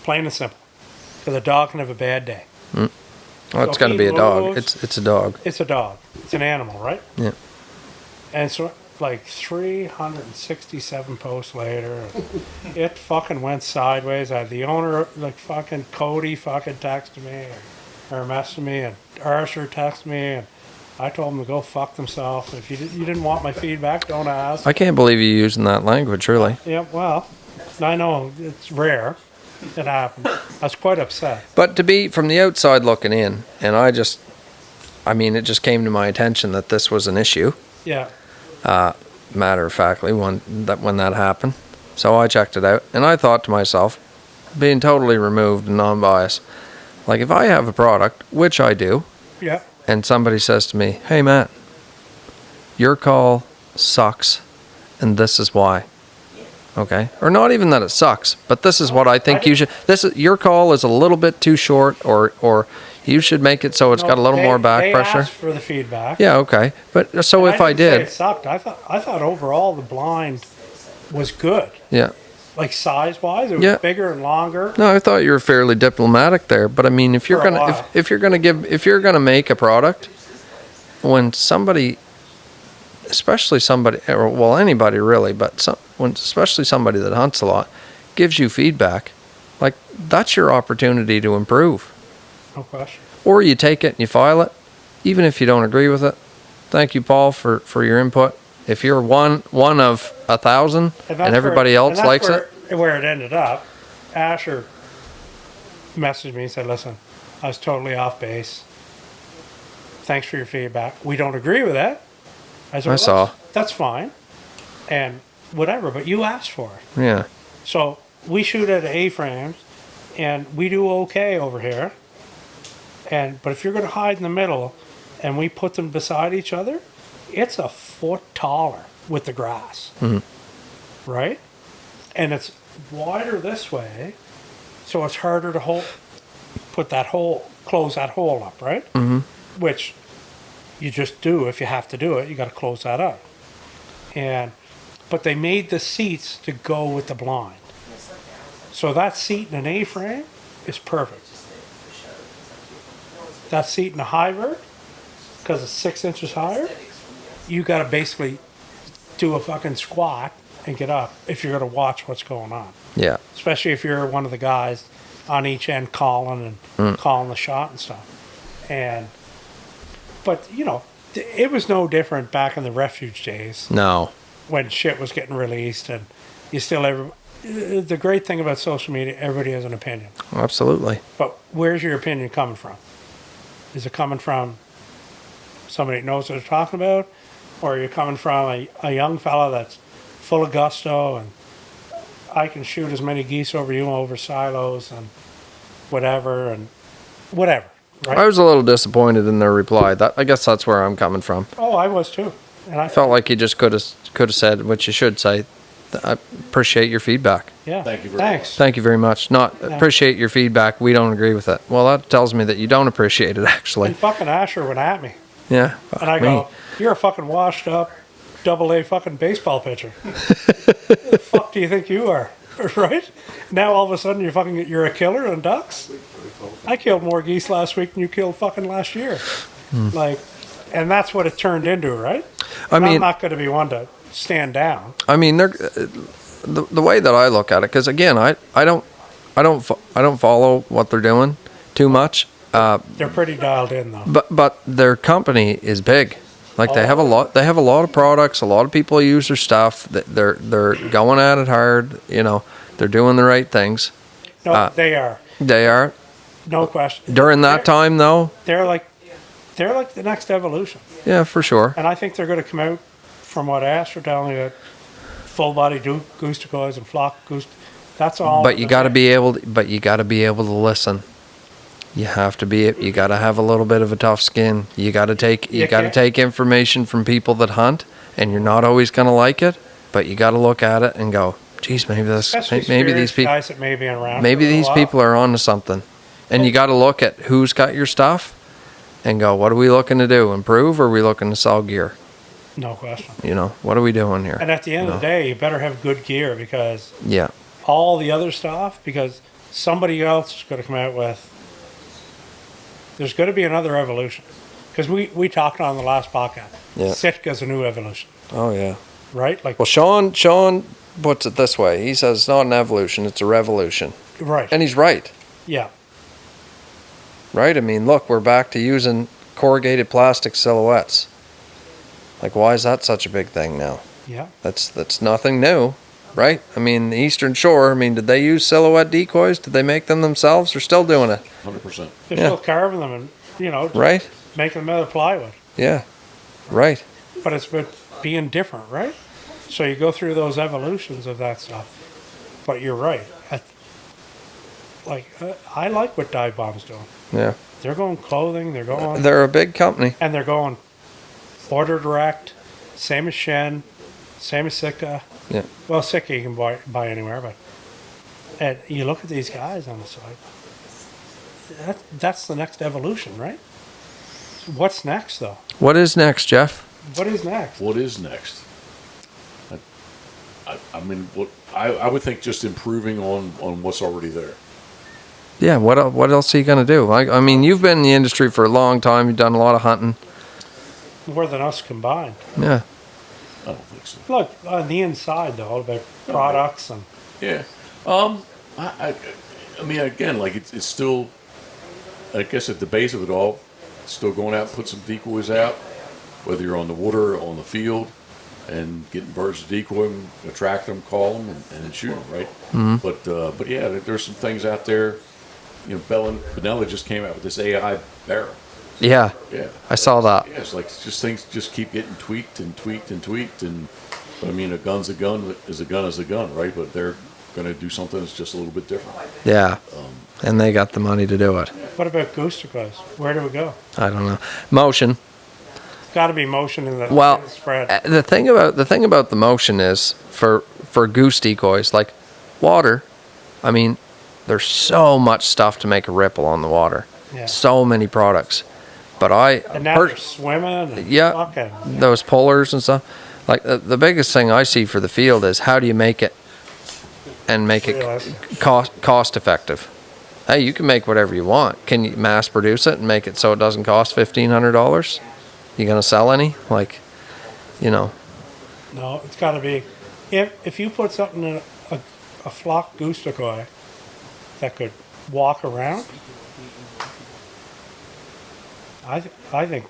Plain and simple. Because a dog can have a bad day. Well, it's So got to he be a dog. loves- It's a dog. It's a dog. It's an animal, right? Yeah. And so, like 367 posts later, it fucking went sideways. I had the owner, like fucking Cody, fucking texted me or messaged me, and Arthur texted me, and I told them to go fuck themselves. If you didn't want my feedback, don't ask. I can't believe you're using that language, really. Yeah, well, I know it's rare. It happened. I was quite upset. But to be from the outside looking in, and it just came to my attention that this was an issue. Yeah. Matter of factly, when that happened. So I checked it out, and I thought to myself, being totally removed and non-biased, like if I have a product, which I do, Yeah. and somebody says to me, "Hey Matt, your call sucks, and this is why." Okay, or not even that it sucks, but this is what I think you should. Your call is a little bit too short, or you should make it so it's got a little more back pressure. They asked for the feedback. Yeah, okay, but so And if I didn't say did, it sucked. I thought overall the blind was good. yeah. Like size wise, it was Yeah. bigger and longer. No, I thought you were fairly diplomatic there, but I mean, if you're For a gonna while. if you're gonna make a product, when somebody, especially somebody, or well anybody really, but especially somebody that hunts a lot, gives you feedback, like that's your opportunity to improve. No question. Or you take it and you file it, even if you don't agree with it. Thank you, Paul, for your input. If you're one of 1,000 and that's everybody where- else and that's likes where, it, Where it ended up, Asher messaged me and said, "Listen, I was totally off base. Thanks for your feedback. We don't agree with that." said, I saw. That's fine, and whatever. But you asked for it, yeah, so we shoot at A-frames, and we do okay over here. But if you're going to hide in the middle, and we put them beside each other, it's a foot taller with the grass, right? And it's wider this way, so it's harder to close that hole up, right? Mm-hmm. Which You just do, if you have to do it, you got to close that up. But they made the seats to go with the blind. So that seat in an A-frame is perfect. That seat in a hybrid, because it's 6 inches higher, you got to basically do a fucking squat and get up if you're going to watch what's going on. Yeah. Especially if you're one of the guys on each end calling the shot and stuff. But you know, it was no different back in the refuge days No. when shit was getting released, and you still the great thing about social media, everybody has an opinion. Absolutely. But where's your opinion coming from? Is it coming from somebody that knows what they're talking about, or are you coming from a young fella that's full of gusto and I can shoot as many geese over you over silos and whatever, right? I was a little disappointed in their reply. I guess that's where I'm coming from. Oh, I was too. And I Felt like you just could have said what you should say. I appreciate your feedback. yeah. Thank you very Thanks. Thank you very much. Not appreciate your feedback. We don't agree with it. Well, that tells me that you don't appreciate it, actually. And fucking Asher went at me. Yeah. And I me. go, you're a fucking washed up AA fucking baseball pitcher. The fuck do you think you are? Right? Now all of a sudden you're a killer on ducks? I killed more geese last week than you killed fucking last year. Like, and that's what it turned into, right? I mean, I'm not going to be one to stand down. I mean, they're the way that I look at it, because again, I don't follow what they're doing too much. They're pretty dialed in though. But their company is big. Like they have a lot of products. A lot of people use their stuff. They're going at it hard. You know, they're doing the right things. No, they are. They are. No question. During that time, though. They're like the next evolution. Yeah, for sure. And I think they're going to come out, from what Ash are telling you, full body goose decoys and flock goose. That's all. But you got to be able. You got to be able to listen. You have to be. You got to have a little bit of a tough skin. You got to take. You got to take information from people that hunt, and you're not always going to like it. But you got to look at it and go, "Geez, maybe these people. Guys that may be around Maybe for a these while. people are on to something." And you got to look at who's got your stuff, and go, "What are we looking to do? Improve, or are we looking to sell gear? No question. You know, what are we doing here?" And at the end of the day, you better have good gear, because Yeah. all the other stuff, because somebody else is going to come out with. There's going to be another evolution, because we talked on the last podcast. Yeah. Sitka's a new evolution, Oh yeah. right? Like Well, Sean puts it this way. He says it's not an evolution; it's a revolution, right. and he's right. Yeah. Right? I mean, look, we're back to using corrugated plastic silhouettes. Like, why is that such a big thing now? Yeah. That's nothing new, right? I mean, the Eastern Shore, did they use silhouette decoys? Did they make them themselves? They're still doing it, 100%. They're Yeah. still carving them and right? making them out of plywood. Yeah, right. But it's about being different, right? So you go through those evolutions of that stuff. But you're right. I like what Dive Bomb's doing. Yeah, They're going clothing. They're going they're a big company. and they're going order direct. Same as Shen, same as Sitka. Yeah. Well, Sitka you can buy anywhere, but and you look at these guys on the side. That's the next evolution, right? What's next, though? What is next, Jeff? What is next? What is next? I would think just improving on what's already there. Yeah, what else are you gonna do? I mean, you've been in the industry for a long time. You've done a lot of hunting. More than us combined. Yeah, I don't think so. Look, on the inside, though, all about products and Yeah. I mean, again, like it's still, I guess at the base of it all, still going out and put some decoys out, whether you're on the water or on the field, and getting birds to decoy them, attract them, call them, and then shoot them, right? Mm-hmm. But yeah, there's some things out there. You know, Benella just came out with this AI barrel. yeah. Yeah. I saw that. Yeah, it's like just things just keep getting tweaked and tweaked and tweaked, but I mean, a gun's a gun is a gun is a gun, right? But they're going to do something that's just a little bit different. Yeah, and they got the money to do it. what about goose decoys? Where do we go? I don't know. Motion. Got to be motion in the, Well, in the spread. the thing about the motion is for goose decoys, like water. I mean, there's so much stuff to make a ripple on the water. Yeah. So many products. But And now they're swimming and yeah, fucking. those pullers and stuff. Like the biggest thing I see for the field is how do you make it and make it Realistic. cost effective. Hey, you can make whatever you want. Can you mass produce it and make it so it doesn't cost $1,500? You gonna sell any? Like, you know. No, it's got to be. If you put something in a flock goose decoy that could walk around, I think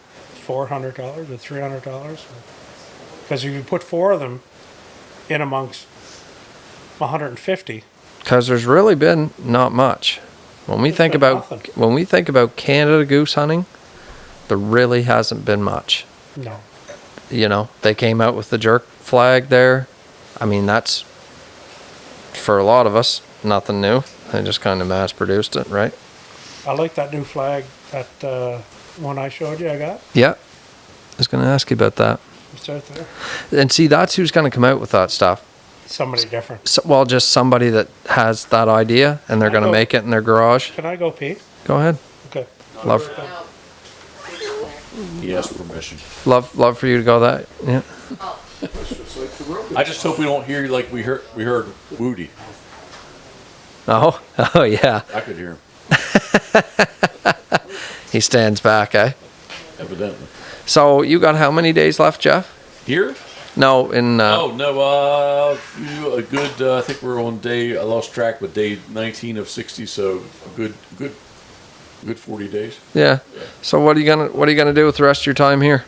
$400 or $300. Because if you put 4 of them in amongst 150, Because there's really been not much. When we There's think been about nothing. Canada goose hunting, there really hasn't been much. no. You know, they came out with the jerk flag there. I mean, that's for a lot of us nothing new. They just kind of mass produced it, right? I like that new flag, that one I showed you. I got. Yeah. I was going to ask you about that. It's out there. And see, that's who's going to come out with that stuff. Somebody different. So, well, just somebody that has that idea and they're going to make it in their garage. Can I go, Pete? Go ahead. Okay. Love, He asked permission. love for you to go that. Yeah. That's just like the road. I just hope we don't hear like we heard Woody. Oh, oh yeah. I could hear him, He stands back, eh? evidently. So you got how many days left, Jeff? Here? No, in Oh no, a good. I think we're on day. I lost track, but day 19 of 60. So a good 40 days. yeah. So what are you gonna do with the rest of your time here?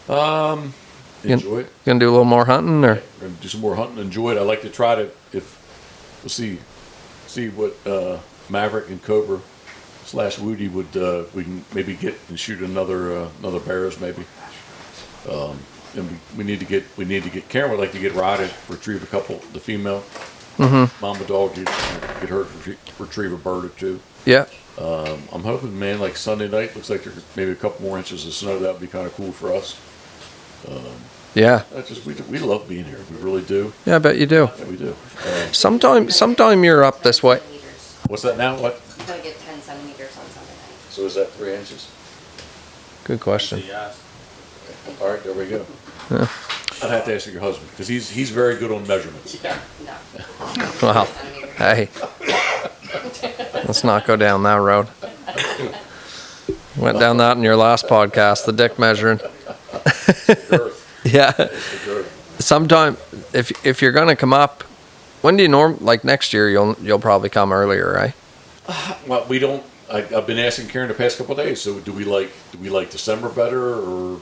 Enjoy it. You gonna do a little more hunting or? We're gonna do some more hunting. Enjoy it. I like to try to we'll see what Maverick and Cobra / Woody would we can maybe get and shoot another bears maybe. And we need to get Karen would like to get Rod to retrieve a couple, the female mama dog, get her to retrieve a bird or two. Yeah. I'm hoping, man, like Sunday night looks like there's maybe a couple more inches of snow. That would be kind of cool for us. Yeah. That's just we love being here. We really do. Yeah, I bet you do. Yeah, we do. Sometime you're up this way. What's that now? What? I'm gonna get 10 centimeters on Sunday night. So is that 3 inches? Good question. All right, there we go. I'd have to ask your husband because he's very good on measurements. No. Well, hey, let's not go down that road. Went down that in your last podcast, the dick measuring. Girth. Yeah. The girth. Sometime if you're gonna come up, when do you like next year? You'll probably come earlier, right? Well, we don't. I've been asking Karen the past couple of days. So do we like December better or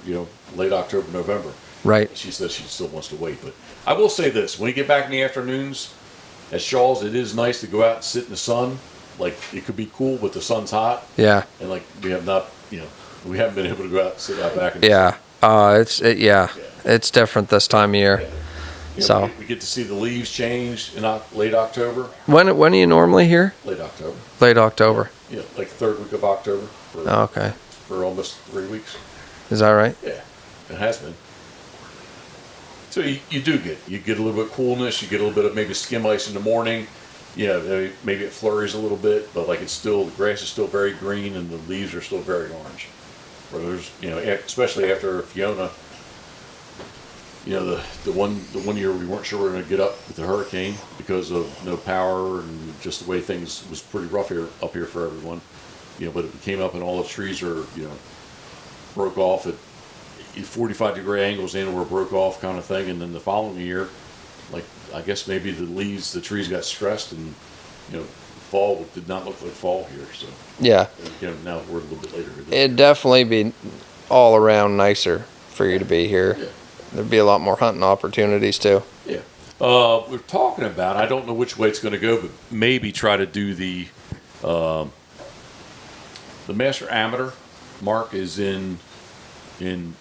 late October, November? Right. She says she still wants to wait, but I will say this: when you get back in the afternoons at Shaw's, it is nice to go out and sit in the sun. Like it could be cool, but the sun's hot, Yeah. and like we have not, we haven't been able to go out and sit out back. In the Yeah. It's different this time of year. So we get to see the leaves change in late October. when are you normally here? Late October. Late October. Yeah, like third week of October Okay. for almost 3 weeks. Is that right? Yeah, it has been. So you get a little bit of coolness. You get a little bit of maybe skim ice in the morning. Maybe it flurries a little bit, but like the grass is still very green and the leaves are still very orange. Where there's, especially after Fiona, the one year we weren't sure we were going to get up with the hurricane because of no power and just the way things was pretty rough up here for everyone. But it came up and all the trees are, broke off at 45-degree angles in or broke off kind of thing. And then the following year, like I guess maybe the trees got stressed and fall did not look like fall here. So Yeah. now we're a little bit later. It'd definitely be all around nicer for you to be here. Yeah. There'd be a lot more hunting opportunities too. Yeah. We're talking about, I don't know which way it's going to go, but maybe try to do the master amateur mark is in June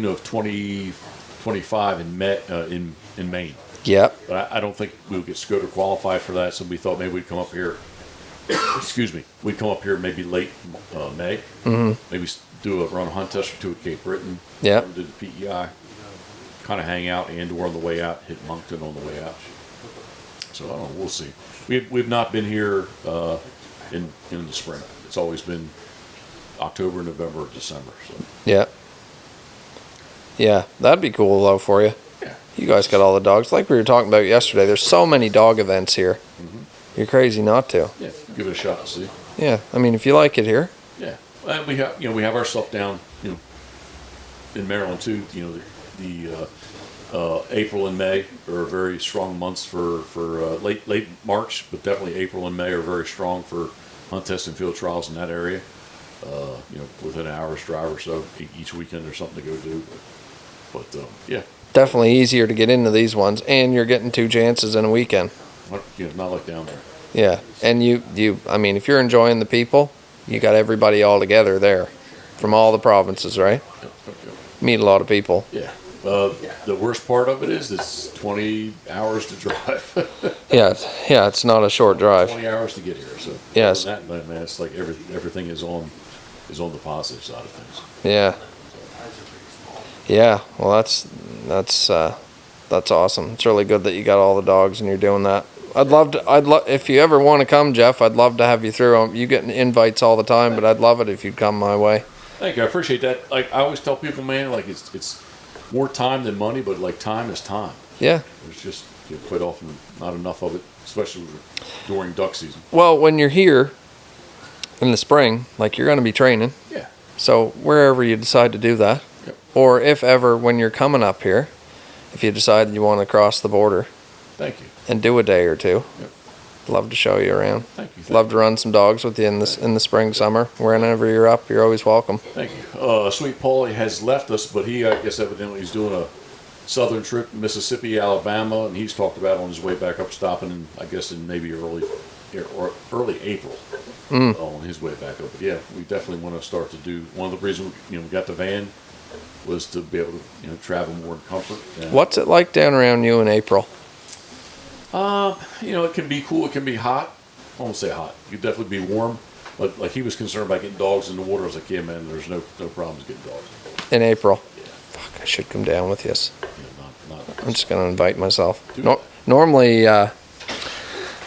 of 2025 in Maine. Yep. But I don't think we'll get Scoter qualified for that, so we thought maybe we'd come up here. Excuse me. We'd come up here maybe late May. Mm-hmm. Maybe do a run hunt test or two at Cape Breton. Yep. Do the PEI. Kind of hang out and/or on the way out, hit Moncton on the way out. So I don't know. We'll see. We've not been here in the spring. It's always been October, November, December. So Yeah. Yeah, that'd be cool though for you. yeah, You guys got all the dogs. Like we were talking about yesterday, there's so many dog events here. You're crazy not to. yeah, give it a shot and see. Yeah, I mean, if you like it here. Yeah, and we have we have our stuff down in Maryland too. The April and May are very strong months for late March, but definitely April and May are very strong for hunt test and field trials in that area. Within an hour's drive or so each weekend, there's something to go do. But yeah, Definitely easier to get into these ones, and you're getting 2 chances in a weekend. not like down there. Yeah, and I mean, if you're enjoying the people, you got everybody all together there from all the provinces, right? Yep. Meet a lot of people. Yeah. The worst part of it is it's 20 hours to drive. Yeah, it's not a short drive. 20 hours to get here. So Yes. other than that, man, it's like everything is on the positive side of things. Yeah. Yeah, well, that's awesome. It's really good that you got all the dogs and you're doing that. If you ever want to come, Jeff, I'd love to have you through. You get invites all the time, but I'd love it if you'd come my way. Thank you. I appreciate that. Like I always tell people, man, like it's more time than money, but like time is time. Yeah. There's just quite often not enough of it, especially during duck season. Well, when you're here in the spring, like you're going to be training. Yeah. So wherever you decide to do that, Yep. or if ever when you're coming up here, if you decide you want to cross the border Thank you. and do a day or two, Yep. love to show you around. Thank you. Love to run some dogs with you in the spring, summer. Whenever you're up, you're always welcome. Thank you. Sweet Paulie has left us, but he, I guess, evidently is doing a southern trip, Mississippi, Alabama, and he's talked about on his way back up, stopping in, I guess, in maybe early April on his way back up. But yeah, we definitely want to start to do. One of the reasons we got the van was to be able to travel more in comfort. And, What's it like down around you in April? it can be cool. It can be hot. I won't say hot. It could definitely be warm. But like he was concerned about getting dogs in the water. I was like, yeah, man, there's no problems getting dogs. In April? Yeah. Fuck, I should come down with you. Not I'm just gonna invite myself. Do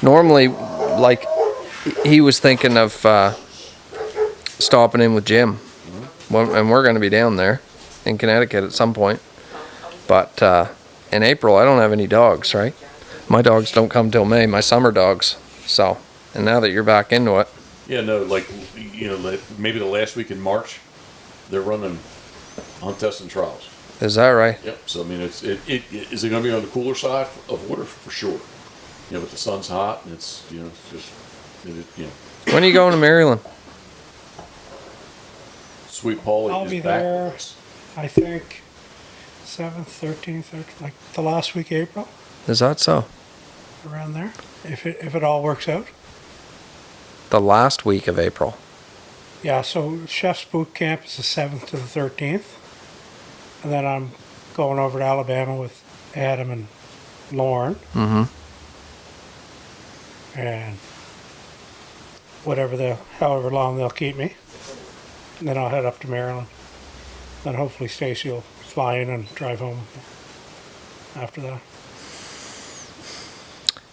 Normally, like he was thinking of stopping in with Jim, and we're gonna be down there in Connecticut at some point. But in April, I don't have any dogs, right? My dogs don't come till May. My summer dogs. So, and now that you're back into it, Yeah, no, like maybe the last week in March, they're running hunt test and trials. is that right? Yep. So I mean, is it going to be on the cooler side of water for sure? But the sun's hot and it's just When are you going to Maryland? Sweet Paulie I'll is be back. there, I think, 7th, 13th, like the last week of April, Is that so? around there, if it all works out. The last week of April. Yeah, so Chef's Boot Camp is the 7th to the 13th. And then I'm going over to Alabama with Adam and Lauren. Mm-hmm. And however long they'll keep me. And then I'll head up to Maryland. Then hopefully Stacy will fly in and drive home after that.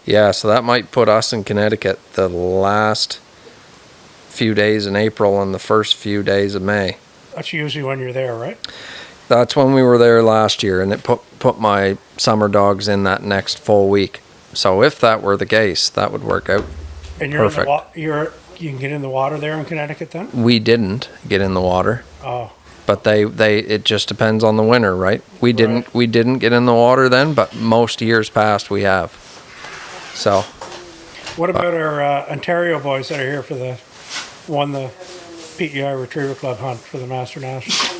Yeah, so that might put us in Connecticut the last few days in April and the first few days of May. That's usually when you're there, right? That's when we were there last year, and it put my summer dogs in that next full week. So if that were the case, that would work out. And you're Perfect. you can get in the water there in Connecticut then? We didn't get in the water, Oh, but it just depends on the winter, right? We Right. didn't get in the water then, but most years past we have. So what about our Ontario boys that are here for won the PEI Retriever Club hunt for the Master National?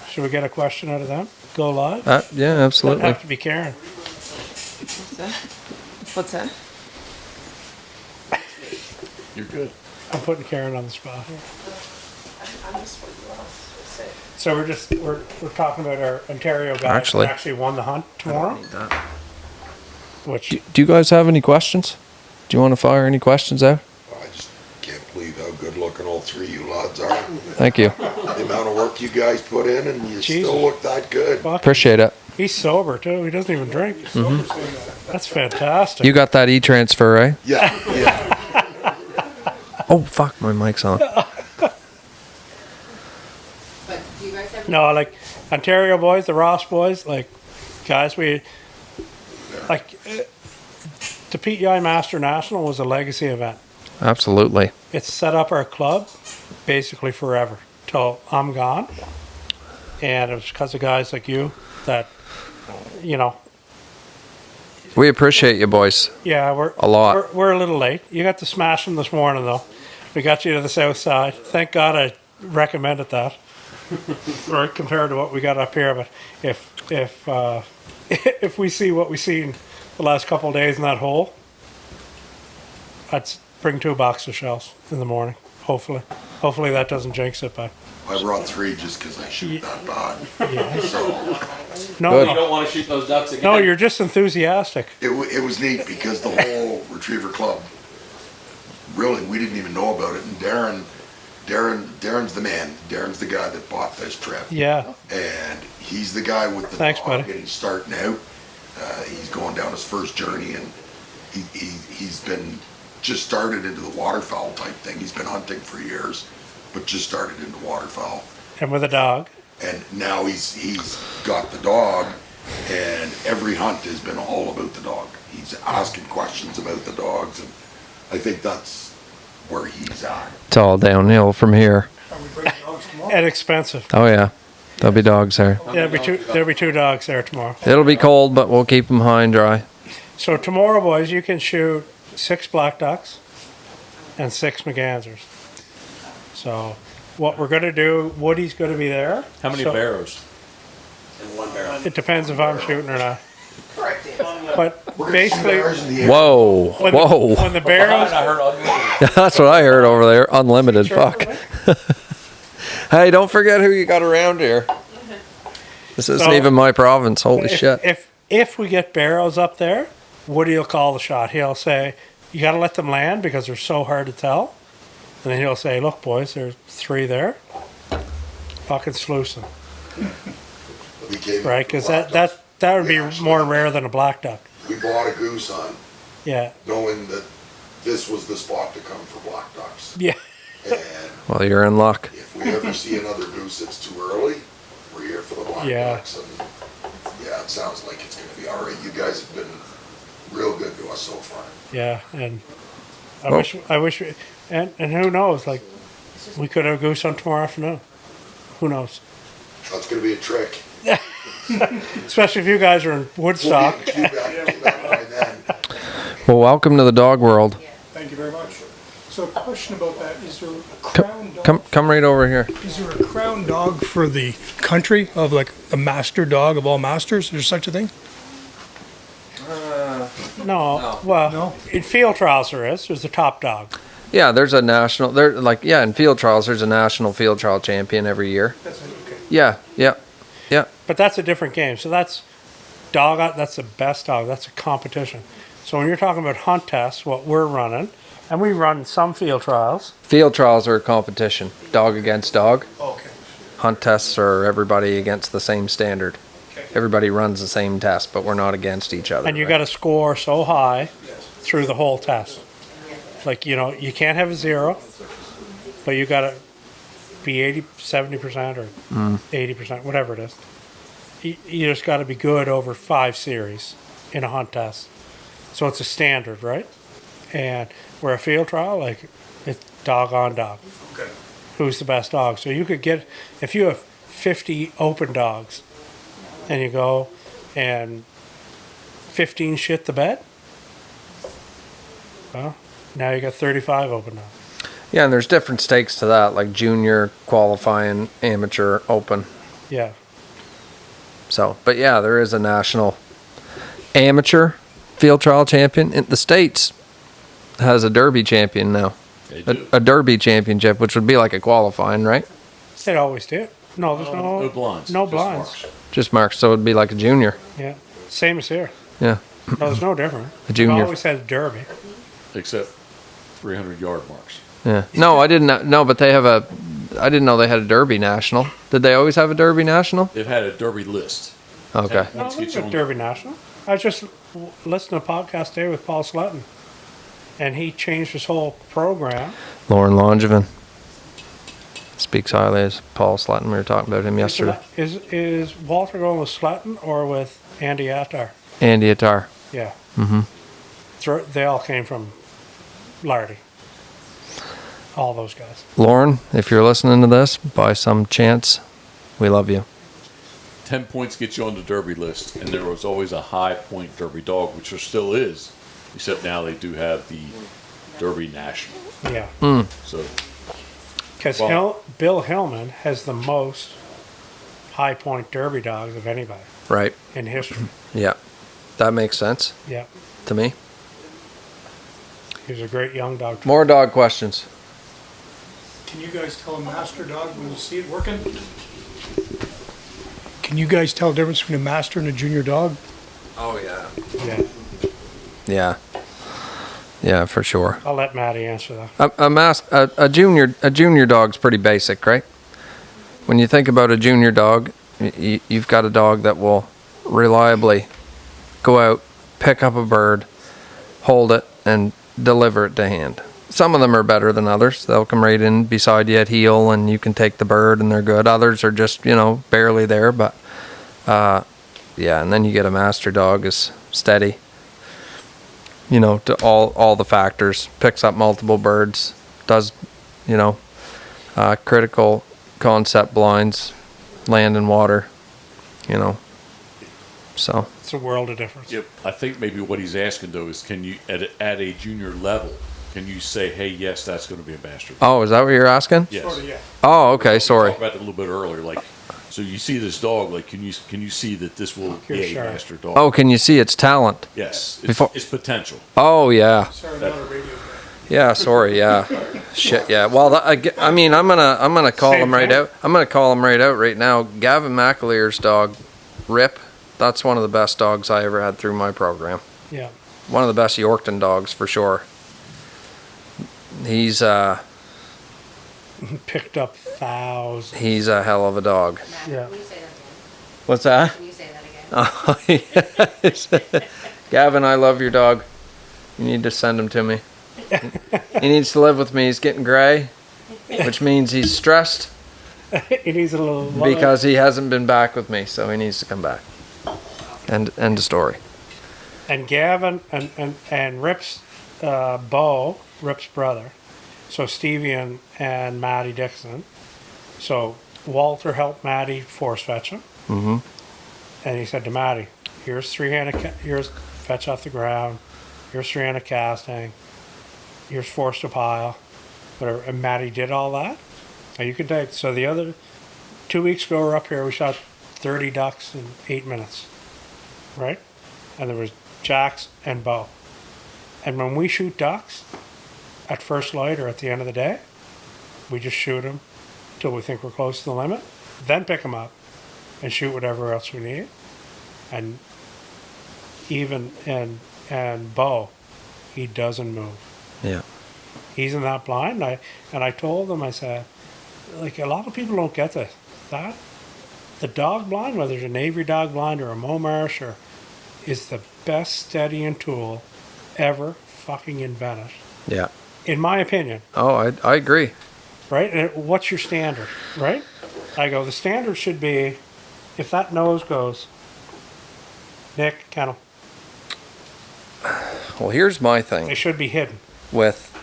Should we get a question out of them? Go live? yeah, That'd absolutely. have to be Karen. What's that? You're good. I'm putting Karen on the spot here. So we're talking about our Ontario guys Actually- that actually won the hunt tomorrow. Which Do you guys have any questions? Do you want to fire any questions out? I just can't believe how good looking all three of you lads are. Thank you. The amount of work you guys put in and you Jesus. still look that good. fuck, Appreciate it. he's sober too. He doesn't even drink. That's fantastic. You got that e-transfer, right? Yeah, yeah. Oh, fuck, my mic's on. No, like Ontario boys, the Ross boys, like guys, the PEI Master National was a legacy event. Absolutely. It's set up our club basically forever till I'm gone, and it was because of guys like you that, you know. We appreciate you, boys. Yeah, A lot. We're a little late. You got to smash them this morning, though. We got you to the south side. Thank God I recommended that, right, compared to what we got up here. But if we see what we seen the last couple of days in that hole, I'd bring 2 boxes of shells in the morning. Hopefully that doesn't jinx it. But I brought 3 just because I shoot that bad. yeah. So No, You don't want to shoot those ducks again. no, you're just enthusiastic. it was neat because the whole Retriever Club, really, we didn't even know about it. And Darren's the man. Darren's the guy that bought this trip. Yeah. And he's the guy with the Thanks, dog, buddy. and he's starting out. He's going down his first journey, and he's been just started into the waterfowl type thing. He's been hunting for years, but just started into waterfowl. And with a dog. And now he's got the dog, and every hunt has been all about the dog. He's asking questions about the dogs, and I think that's where he's at. It's all downhill from here. And expensive. Oh yeah, there'll be dogs there. There'll be 2 dogs there tomorrow. It'll be cold, but we'll keep them high and dry. So tomorrow, boys, you can shoot 6 black ducks and 6 McGanzers. So what we're going to do, Woody's going to be there. How many So barrows? It depends if I'm shooting or not. But basically, Whoa, whoa. when the barrels, I heard unlimited. That's what I heard over there. Unlimited. Fuck. Hey, don't forget who you got around here. This isn't So, even my province. Holy shit. if we get barrels up there, Woody will call the shot. He'll say, you got to let them land because they're so hard to tell. And then he'll say, look, boys, there's 3 there. Fucking sluice them. Right? Because that would be more rare than a black duck. We bought a goose hunt Yeah. knowing that this was the spot to come for black ducks. Yeah. And Well, you're in luck. if we ever see another goose that's too early, we're here for the black Yeah. ducks. And yeah, it sounds like it's going to be all right. You guys have been real good to us so far. Yeah. And Well- I wish, and who knows? Like, we could have a goose hunt tomorrow afternoon. Who knows? That's going to be a trick. Especially if you guys are in Woodstock. We'll be back by then. Well, welcome to the dog world. Thank you very much. So a question about that, is there a crown dog? Come right over here. Is there a crown dog for the country of like the master dog of all masters? Is there such a thing? No. Well, No? in field trials there's the top dog. Yeah, there's a national. In field trials, there's a national field trial champion every year. That's okay. Yeah. But that's a different game. So that's the best dog. That's a competition. So when you're talking about hunt tests, what we're running, and we run some field trials. Field trials are a competition. Dog against dog. Okay. Hunt tests are everybody against the same standard. Okay. Everybody runs the same test, but we're not against each other. And you right? got to score so high through the whole test. Like, you can't have a 0, but you got to be 70% or 80%, whatever it is. You just got to be good over 5 series in a hunt test. So it's a standard, right? And where a field trial, like, it's dog on dog. Okay. Who's the best dog? So you could get, if you have 50 open dogs and you go and 15 shit the bed, well, now you got 35 open dogs. Yeah, and there's different stakes to that, like junior, qualifying, amateur, open. Yeah. So, but yeah, there is a national amateur field trial champion. In the States has a derby champion now. They do. A derby championship, which would be like a qualifying, right? They always do. No, there's No blinds. No just blinds. marks. Just marks, so it'd be like a junior. Yeah. Same as here. Yeah. No, there's no different. A junior. We've always had derby. Except 300-yard marks. Yeah. No, I didn't know, but they have I didn't know they had a derby national. Did they always have a derby national? They've had a derby list. Okay. No, Let's we get you got on- Derby National. I just listened to a podcast today with Paul Sletton, and he changed his whole program. Lauren Longevin. speaks highly as Paul Slatton. We were talking about him yesterday. Is Walter going with Slatton or with Andy Attar? Andy Attar. Yeah. They all came from Lardy. All those guys. Lauren, if you're listening to this by some chance, we love you. 10 points get you on the Derby list, and there was always a high point Derby dog, which there still is, except now they do have the Derby National. Yeah. So, Because Bill Hillman has the most high point Derby dogs of anybody Right. in history. Yeah. That makes sense Yeah. to me. He's a great young dog. More dog questions. Can you guys tell a master dog when you see it working? Can you guys tell the difference between a master and a junior dog? Oh, yeah. Yeah. Yeah. Yeah, for sure. I'll let Maddie answer that. A junior dog's pretty basic, right? When you think about a junior dog, you've got a dog that will reliably go out, pick up a bird, hold it, and deliver it to hand. Some of them are better than others. They'll come right in beside you at heel, and you can take the bird, and they're good. Others are just, barely there. But yeah, and then you get a master dog is steady. To all the factors, picks up multiple birds, does, critical concept blinds, land and water, so. It's a world of difference. yep. I think maybe what he's asking, though, is can you, at a junior level, can you say, hey, yes, that's going to be a master dog? Oh, is that what you're asking? Yes. Sort of, yeah. Oh, okay, sorry. We talked about that a little bit earlier. Like, so you see this dog, like, can you see that this will be a Sure. master dog? Oh, can you see its talent? Yes. Before- It's potential. Oh, yeah. Sorry, not a radio guy. Yeah, sorry, yeah. Shit, yeah. Well, I'm gonna call Same him right thing. out. I'm gonna call him right out right now. Gavin McAleer's dog, Rip. That's one of the best dogs I ever had through my program. Yeah. One of the best Yorkton dogs for sure. He's Picked up thousands. he's a hell of a dog. Matt, Yeah. can you say that again? What's that? Can you say that again? Oh, yes. Gavin, I love your dog. You need to send him to me. He needs to live with me. He's getting gray, which means he's stressed It needs a little love. because he hasn't been back with me, so he needs to come back. End of story. And Gavin and Rip's Bo, Rip's brother. So Stevie and Maddie Dixon. So Walter helped Maddie force fetch him. Mm-hmm. And he said to Maddie, here's here's fetch off the ground. Here's 300 casting. Here's force to pile. Whatever. And Maddie did all that. And you can take, so the other 2 weeks ago we're up here, we shot 30 ducks in 8 minutes. Right? And there was jacks and bow. And when we shoot ducks at first light or at the end of the day, we just shoot them till we think we're close to the limit, then pick them up and shoot whatever else we need. And even and Bo, he doesn't move. Yeah. He's in that blind. And I told him, I said, like, a lot of people don't get this. That the dog blind, whether it's an Avery dog blind or a Momarsh, is the best steadying tool ever fucking invented, Yeah. in my opinion. Oh, I agree. Right? And what's your standard? Right? I go, the standard should be, if that nose goes, Nick, kennel. Well, here's my They thing should be hidden. with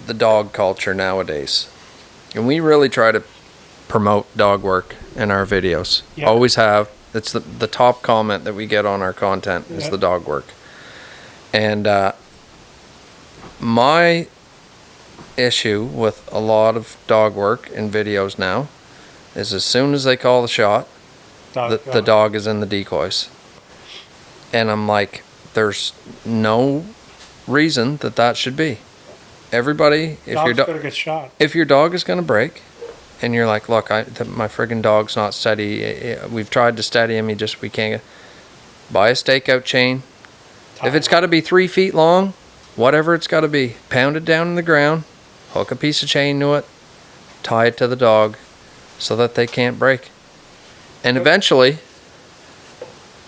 the dog culture nowadays. And we really try to promote dog work in our videos. Yeah. Always have. It's the top comment that we get on our content is Yeah. the dog work. And my issue with a lot of dog work in videos now is as soon as they call the shot, the dog is in the decoys. And I'm like, there's no reason that should be. Everybody, Dog's gonna get shot. if your dog is going to break, and you're like, look, my friggin' dog's not steady. We've tried to steady him. We can't. Buy a stakeout chain. If it's got to be 3 feet long, whatever it's got to be, pound it down in the ground, hook a piece of chain to it, tie it to the dog, so that they can't break. And eventually,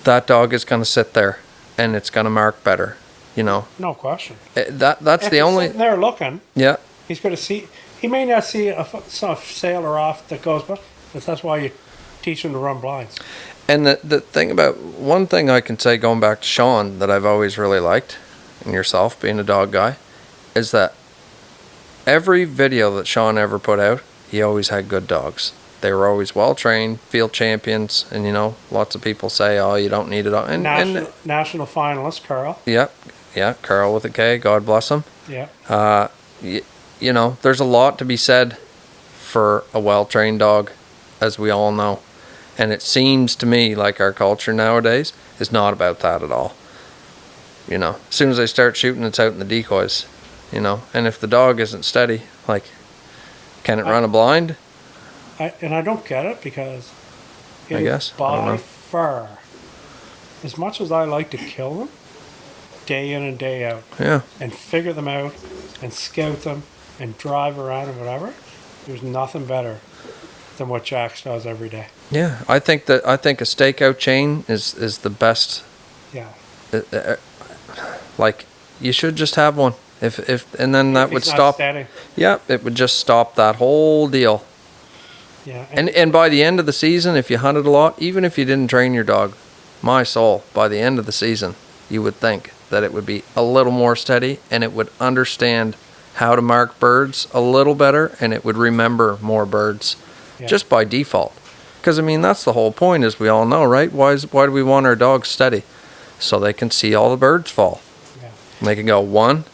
that dog is going to sit there, and it's going to mark better. No question. That's If the he's only. sitting there looking, Yeah. he's going to see. He may not see a sailor off that goes by, but that's why you teach him to run blinds. And the thing about, one thing I can say going back to Sean that I've always really liked, and yourself being a dog guy, is that every video that Sean ever put out, he always had good dogs. They were always well trained, field champions, and you know, lots of people say, "Oh, you don't need it." And National finalist, Carl. Yeah, Carl with a K. God bless him. Yeah. You know, there's a lot to be said for a well trained dog, as we all know, and it seems to me like our culture nowadays is not about that at all. You know, as soon as they start shooting, it's out in the decoys. You know, and if the dog isn't steady, like, can it run a blind? I don't get it because I guess. by far, as much as I like to kill them, day in and day out, Yeah. and figure them out, and scout them, and drive around and whatever, there's nothing better than what Jax does every day. Yeah, I think a stakeout chain is the best. Yeah. Like, you should just have one. If and then that If would he's not stop. steady. Yeah, it would just stop that whole deal. Yeah. And by the end of the season, if you hunted a lot, even if you didn't train your dog, my soul, by the end of the season, you would think that it would be a little more steady and it would understand how to mark birds a little better, and it would remember more birds just by default. Because, I mean, that's the whole point, as we all know, right? Why do we want our dogs steady? So they can see all the birds fall. Yeah. And they can go 1,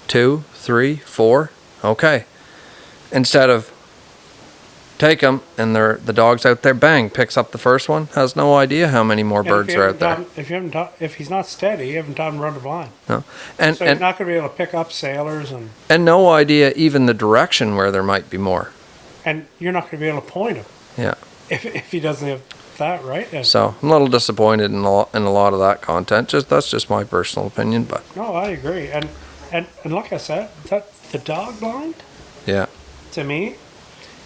2, 3, 4, okay. Instead of take them and the dog's out there, bang, picks up the first one, has no idea how many more birds are out there. If he's not steady, you haven't taught him to run the blind. No. So you're not going to be able to pick up sailors and no idea even the direction where there might be more. and you're not going to be able to point him Yeah. if he doesn't have that right. And So I'm a little disappointed in a lot of that content. That's just my personal opinion, but no, I agree. And like I said, that the dog blind yeah. to me,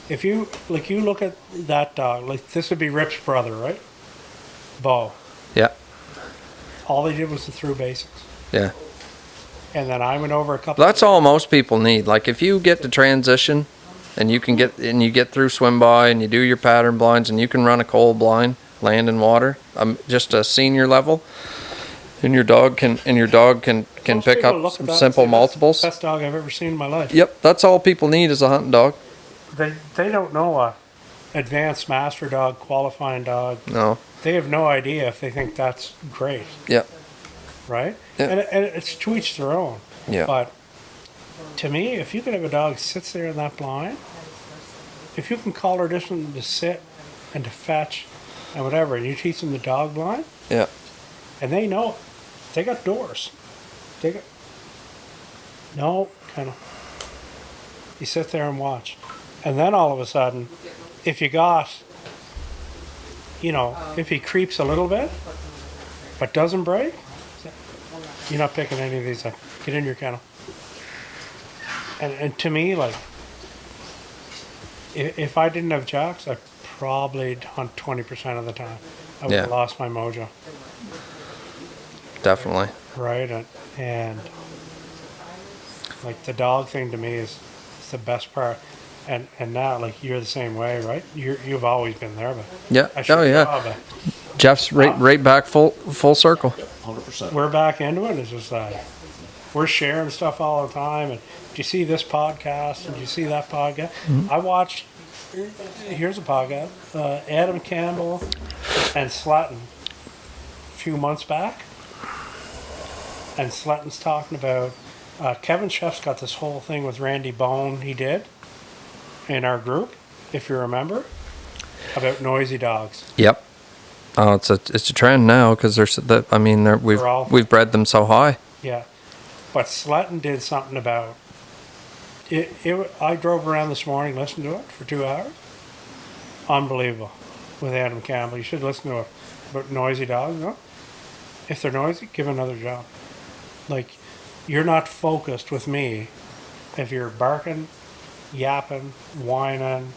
if you look at that dog, like this would be Rip's brother, right? Bo. Yeah. All they did was the through basics. Yeah. And then I went over a couple. That's all most people need. Like, if you get to transition and you get through swim by and you do your pattern blinds and you can run a cold blind, land and water, just a senior level, and your dog can Most pick people up look some at that and simple say, multiples. Best dog I've ever seen in my life. Yep, that's all people need is a hunting dog. They don't know a advanced master dog, qualifying dog. No. They have no idea if they think that's great, Yep. right? Yeah. And it's to each their own. Yeah. But to me, if you can have a dog sits there in that blind, if you can collar this one to sit and to fetch and whatever, and you teach them the dog blind, Yeah. and they know it. They got doors. They got no kind of. You sit there and watch, and then all of a sudden, if you got, if he creeps a little bit, but doesn't break, you're not picking any of these up. Get in your kennel. And to me, like, if I didn't have Jax, I'd probably hunt 20% of the time. I would have lost my mojo. Definitely. Right, and like the dog thing to me is the best part, and now like you're the same way, right? You've always been there, but Yeah. I should Oh yeah. know, but Jeff's right back full circle. 100%. we're back into it. It's just like we're sharing stuff all the time. And do you see this podcast? And do you see that podcast? I watched. Here's a podcast. Adam Campbell and Slatton a few months back. And Slatton's talking about Kevin Chef's got this whole thing with Randy Bone he did in our group, if you remember, about noisy dogs. Yep. Oh, it's a trend now because we've bred them so high. Yeah, but Slatton did something about it. I drove around this morning, listened to it for 2 hours. Unbelievable with Adam Campbell. You should listen to it about noisy dogs. No? If they're noisy, give another job. Like, you're not focused with me if you're barking, yapping, whining.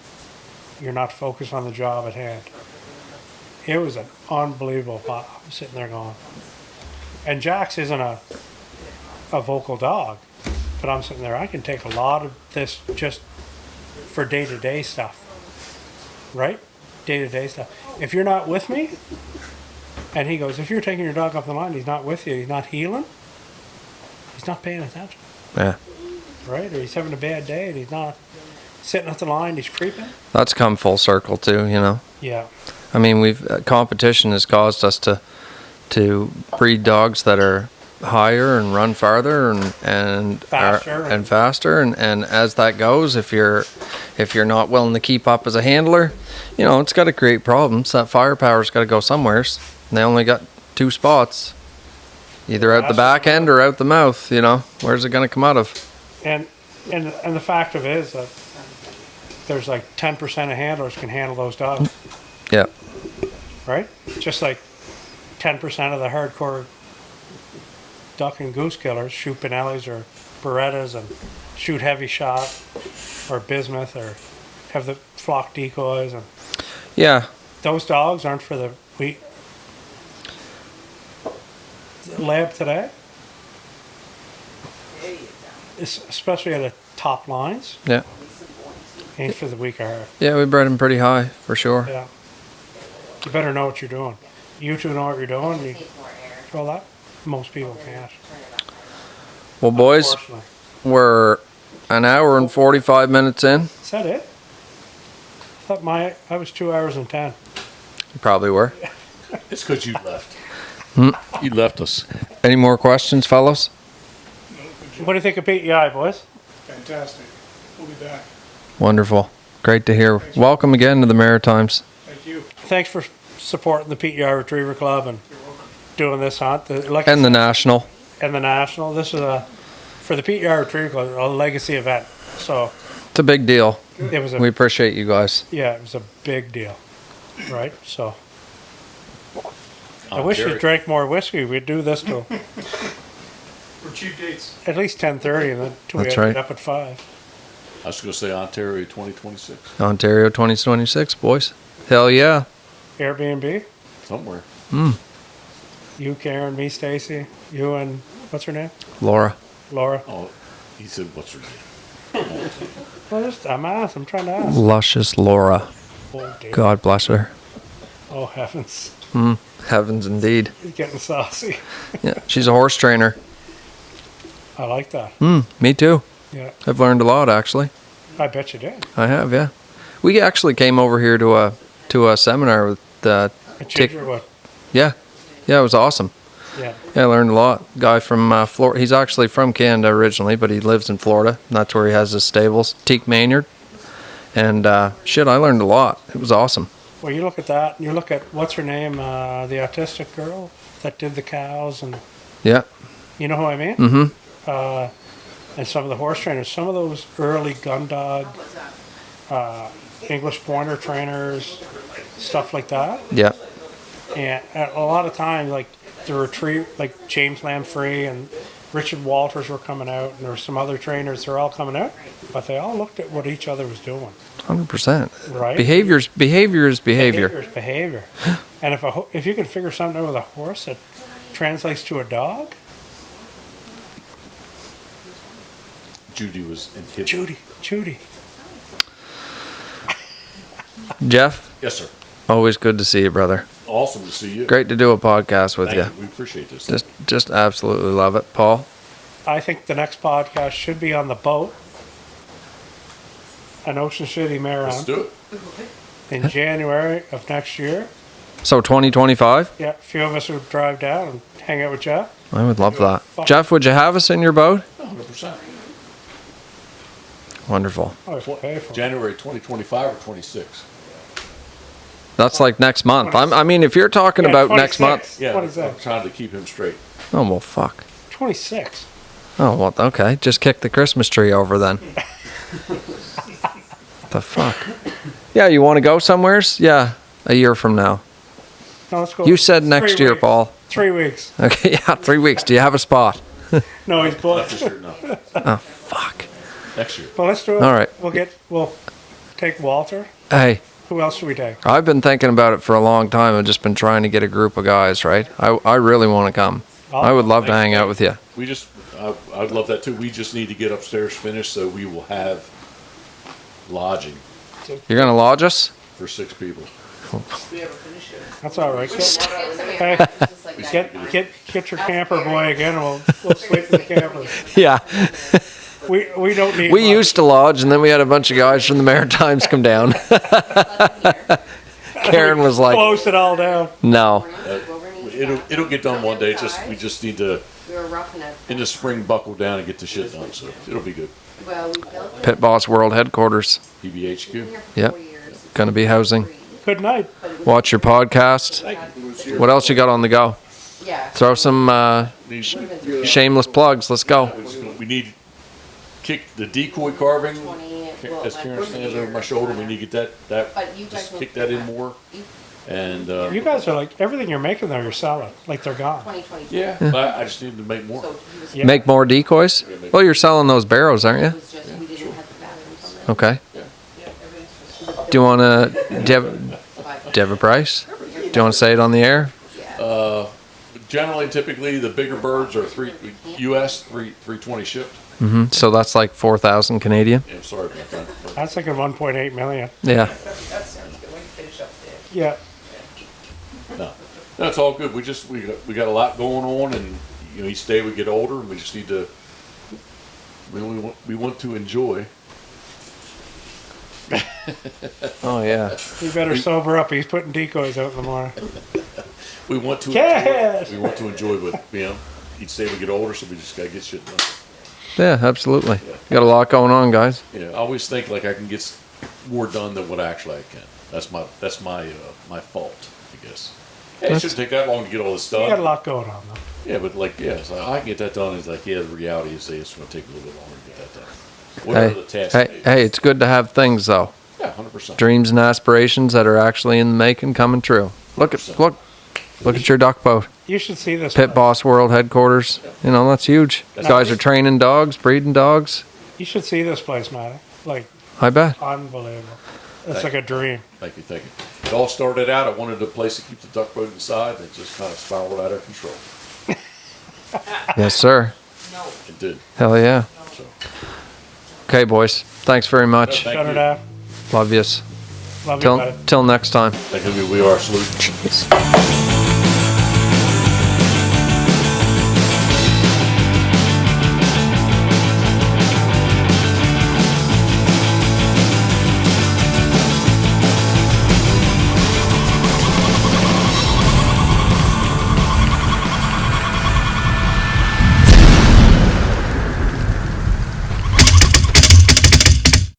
You're not focused on the job at hand. It was an unbelievable pop. I'm sitting there going, and Jax isn't a vocal dog, but I'm sitting there. I can take a lot of this just for day-to-day stuff, right? Day-to-day stuff. If you're not with me, and he goes, if you're taking your dog up the line, he's not with you, he's not healing, he's not paying attention, Yeah. right? Or he's having a bad day and he's not sitting at the line, he's creeping. That's come full circle too, you know. Yeah. I mean, competition has caused us to breed dogs that are higher and run farther and faster and as that goes, if you're not willing to keep up as a handler, you know, it's got to create problems. That firepower's got to go somewheres. And they only got 2 spots, either out the back end or out the mouth. You know, where's it going to come out of? And the fact of it is that there's like 10% of handlers can handle those dogs, Yeah. right? Just like 10% of the hardcore duck and goose killers shoot Benellis or Berettas and shoot heavy shot or bismuth or have the flock decoys, and Yeah. those dogs aren't for the lab today, especially at the top lines, Yeah. ain't for the weak of heart. Yeah, we bred them pretty high for sure. Yeah. You better know what you're doing. You two know what you're doing. You Take more air. control that. Most people can't. Well, boys, Unfortunately. we're an hour and 45 minutes in. Is that it? I thought I was 2 hours and 10. You probably were. It's because you left. You left us. Any more questions, fellows? What do you think of PEI, boys? Fantastic. We'll be back. Wonderful. Great to hear. Welcome again to the Maritimes. Thank you. Thanks for supporting the PEI Retriever Club and doing this hunt. Like And the National. and the National. This is for the PEI Retriever Club, a legacy event. So It's a big deal. it was We appreciate you guys. it was a big deal, right? So I wish you drank more whiskey. We'd do this till For cheap dates. at least 10:30, and then till we That's had to right. get up at 5. I was going to say Ontario 2026. Ontario 2026, boys. Hell yeah. Airbnb. Somewhere. You, Karen, me, Stacy. You and what's her name? Laura. Laura. Oh, he said, what's her name? Well, I'm trying to ask. Luscious Laura. Oh, dear. God bless her. Oh, heavens. Heavens indeed. He's getting saucy. Yeah, she's a horse trainer. I like that. Me too. Yeah, I've learned a lot actually. I bet you did. I have, yeah. We actually came over here to a seminar with A ginger what? Yeah, it was awesome. Yeah. Yeah, I learned a lot. Guy from Florida. He's actually from Canada originally, but he lives in Florida. And that's where he has his stables. Teak Maynard. And shit, I learned a lot. It was awesome. Well, you look at that, and you look at what's her name, the autistic girl that did the cows, and Yeah. you know who I mean? Mm-hmm. And some of the horse trainers, some of those early gun dog, English pointer trainers, stuff like that. Yeah. And a lot of times, like the retreat, like James Lamfrey and Richard Walters were coming out, and there were some other trainers. They're all coming out, but they all looked at what each other was doing. 100%. Right. Behavior is behavior. Behavior is behavior. And if you can figure something out with a horse that translates to a dog, Judy was inhibited. Judy. Jeff, Yes, sir. always good to see you, brother. Awesome to see you. Great to do a podcast with Thank you. you. We appreciate this. Just absolutely love it. Paul? I think the next podcast should be on the boat, an Ocean City Let's Marathon do it. in January of next year. So 2025? Yeah, a few of us would drive down and hang out with Jeff. I would love that. Jeff, would you have us in your boat? 100%. Wonderful. Oh, it's pay for it. January 2025 or 26. That's like next month. I mean, if you're talking Yeah, about next 26. month. Yeah, What is that? I'm trying to keep him straight. Oh, well, fuck. 26. Oh, well, okay. Just kick the Christmas tree over then. The fuck? Yeah, you want to go somewheres? Yeah, a year from now. No, let's go. You said next 3 year, weeks. Paul. 3 weeks. Okay, yeah, 3 weeks. Do you have a spot? No, he's Left booked. his shirt, no. Oh, fuck. Next year. But let's do it. All right. We'll take Walter. Hey, Who else should we take? I've been thinking about it for a long time. I've just been trying to get a group of guys, right? I really want to come. I would love to hang out with you. I'd love that too. We just need to get upstairs finished so we will have lodging You're gonna lodge us? for 6 people. That's all right. Hey, Hey, get your camper boy again, and we'll sleep in the camper. Yeah. We don't need. We much. used to lodge, and then we had a bunch of guys from the Maritimes come down. Karen was like, Close it all down. no. It'll get done one day. We just need to We were roughing it. in the spring buckle down and get the shit done. So it'll be good. Well, we built it. Pitboss World Headquarters. Been here PBHQ. for Yep. 4 years. Gonna be housing. Good night. Watch your podcast. What else you got on the go? Yeah. Throw some shameless plugs. Let's go. We need kick the decoy carving. 20, well, As like, Karen we're stands here. over my shoulder, we need to get that But you guys just will kick that in put more. You- And You guys are like everything you're making there. You're selling like they're gone. 2022. yeah, but I just need to make more. So he was, Yeah. Make more decoys? Well, you're selling those barrows, aren't it you? was just, we didn't have the bathrooms on Okay. there. Do you want to, do you have a price? Do you want to say it on the air? Generally, typically, the bigger birds are US 320 shipped. So that's like 4,000 Canadian. Yeah, sorry about that. But, That's like a 1.8 million. Yeah. Yeah. no, that's all good. We got a lot going on, and each day we get older, and we just need to. We want to enjoy. Oh yeah. You better sober up. He's putting decoys out in the morning. We want to. Yes! Enjoy, we want to enjoy, but each day we get older, so we just gotta get shit done. Yeah, absolutely. Got a lot going on, guys. Yeah, I always think like I can get more done than what actually I can. That's my my fault, I guess. Hey, it shouldn't take that long to get all this You got a done. lot going on though. Yeah, but so I can get that done. It's like, the reality is it's going to take a little bit longer to get that done. Whatever the task is. Hey, it's good to have things though. Yeah, 100%. Dreams and aspirations that are actually in the making coming true. Look at your duck boat. You should see this. Pitboss World Headquarters. That's huge. Guys are training dogs, breeding dogs. You should see this place, Matty. Like I bet. unbelievable. It's like a dream. Thank you. It all started out, I wanted a place to keep the duck boat inside, and it just kind of spiraled out of control. Yes, sir. It did. Hell yeah. So, Okay, boys. Thanks very much. Thank Shut you. it out. Love yous. Love you, buddy. Till next time. Thank you. We are salute. Jeez.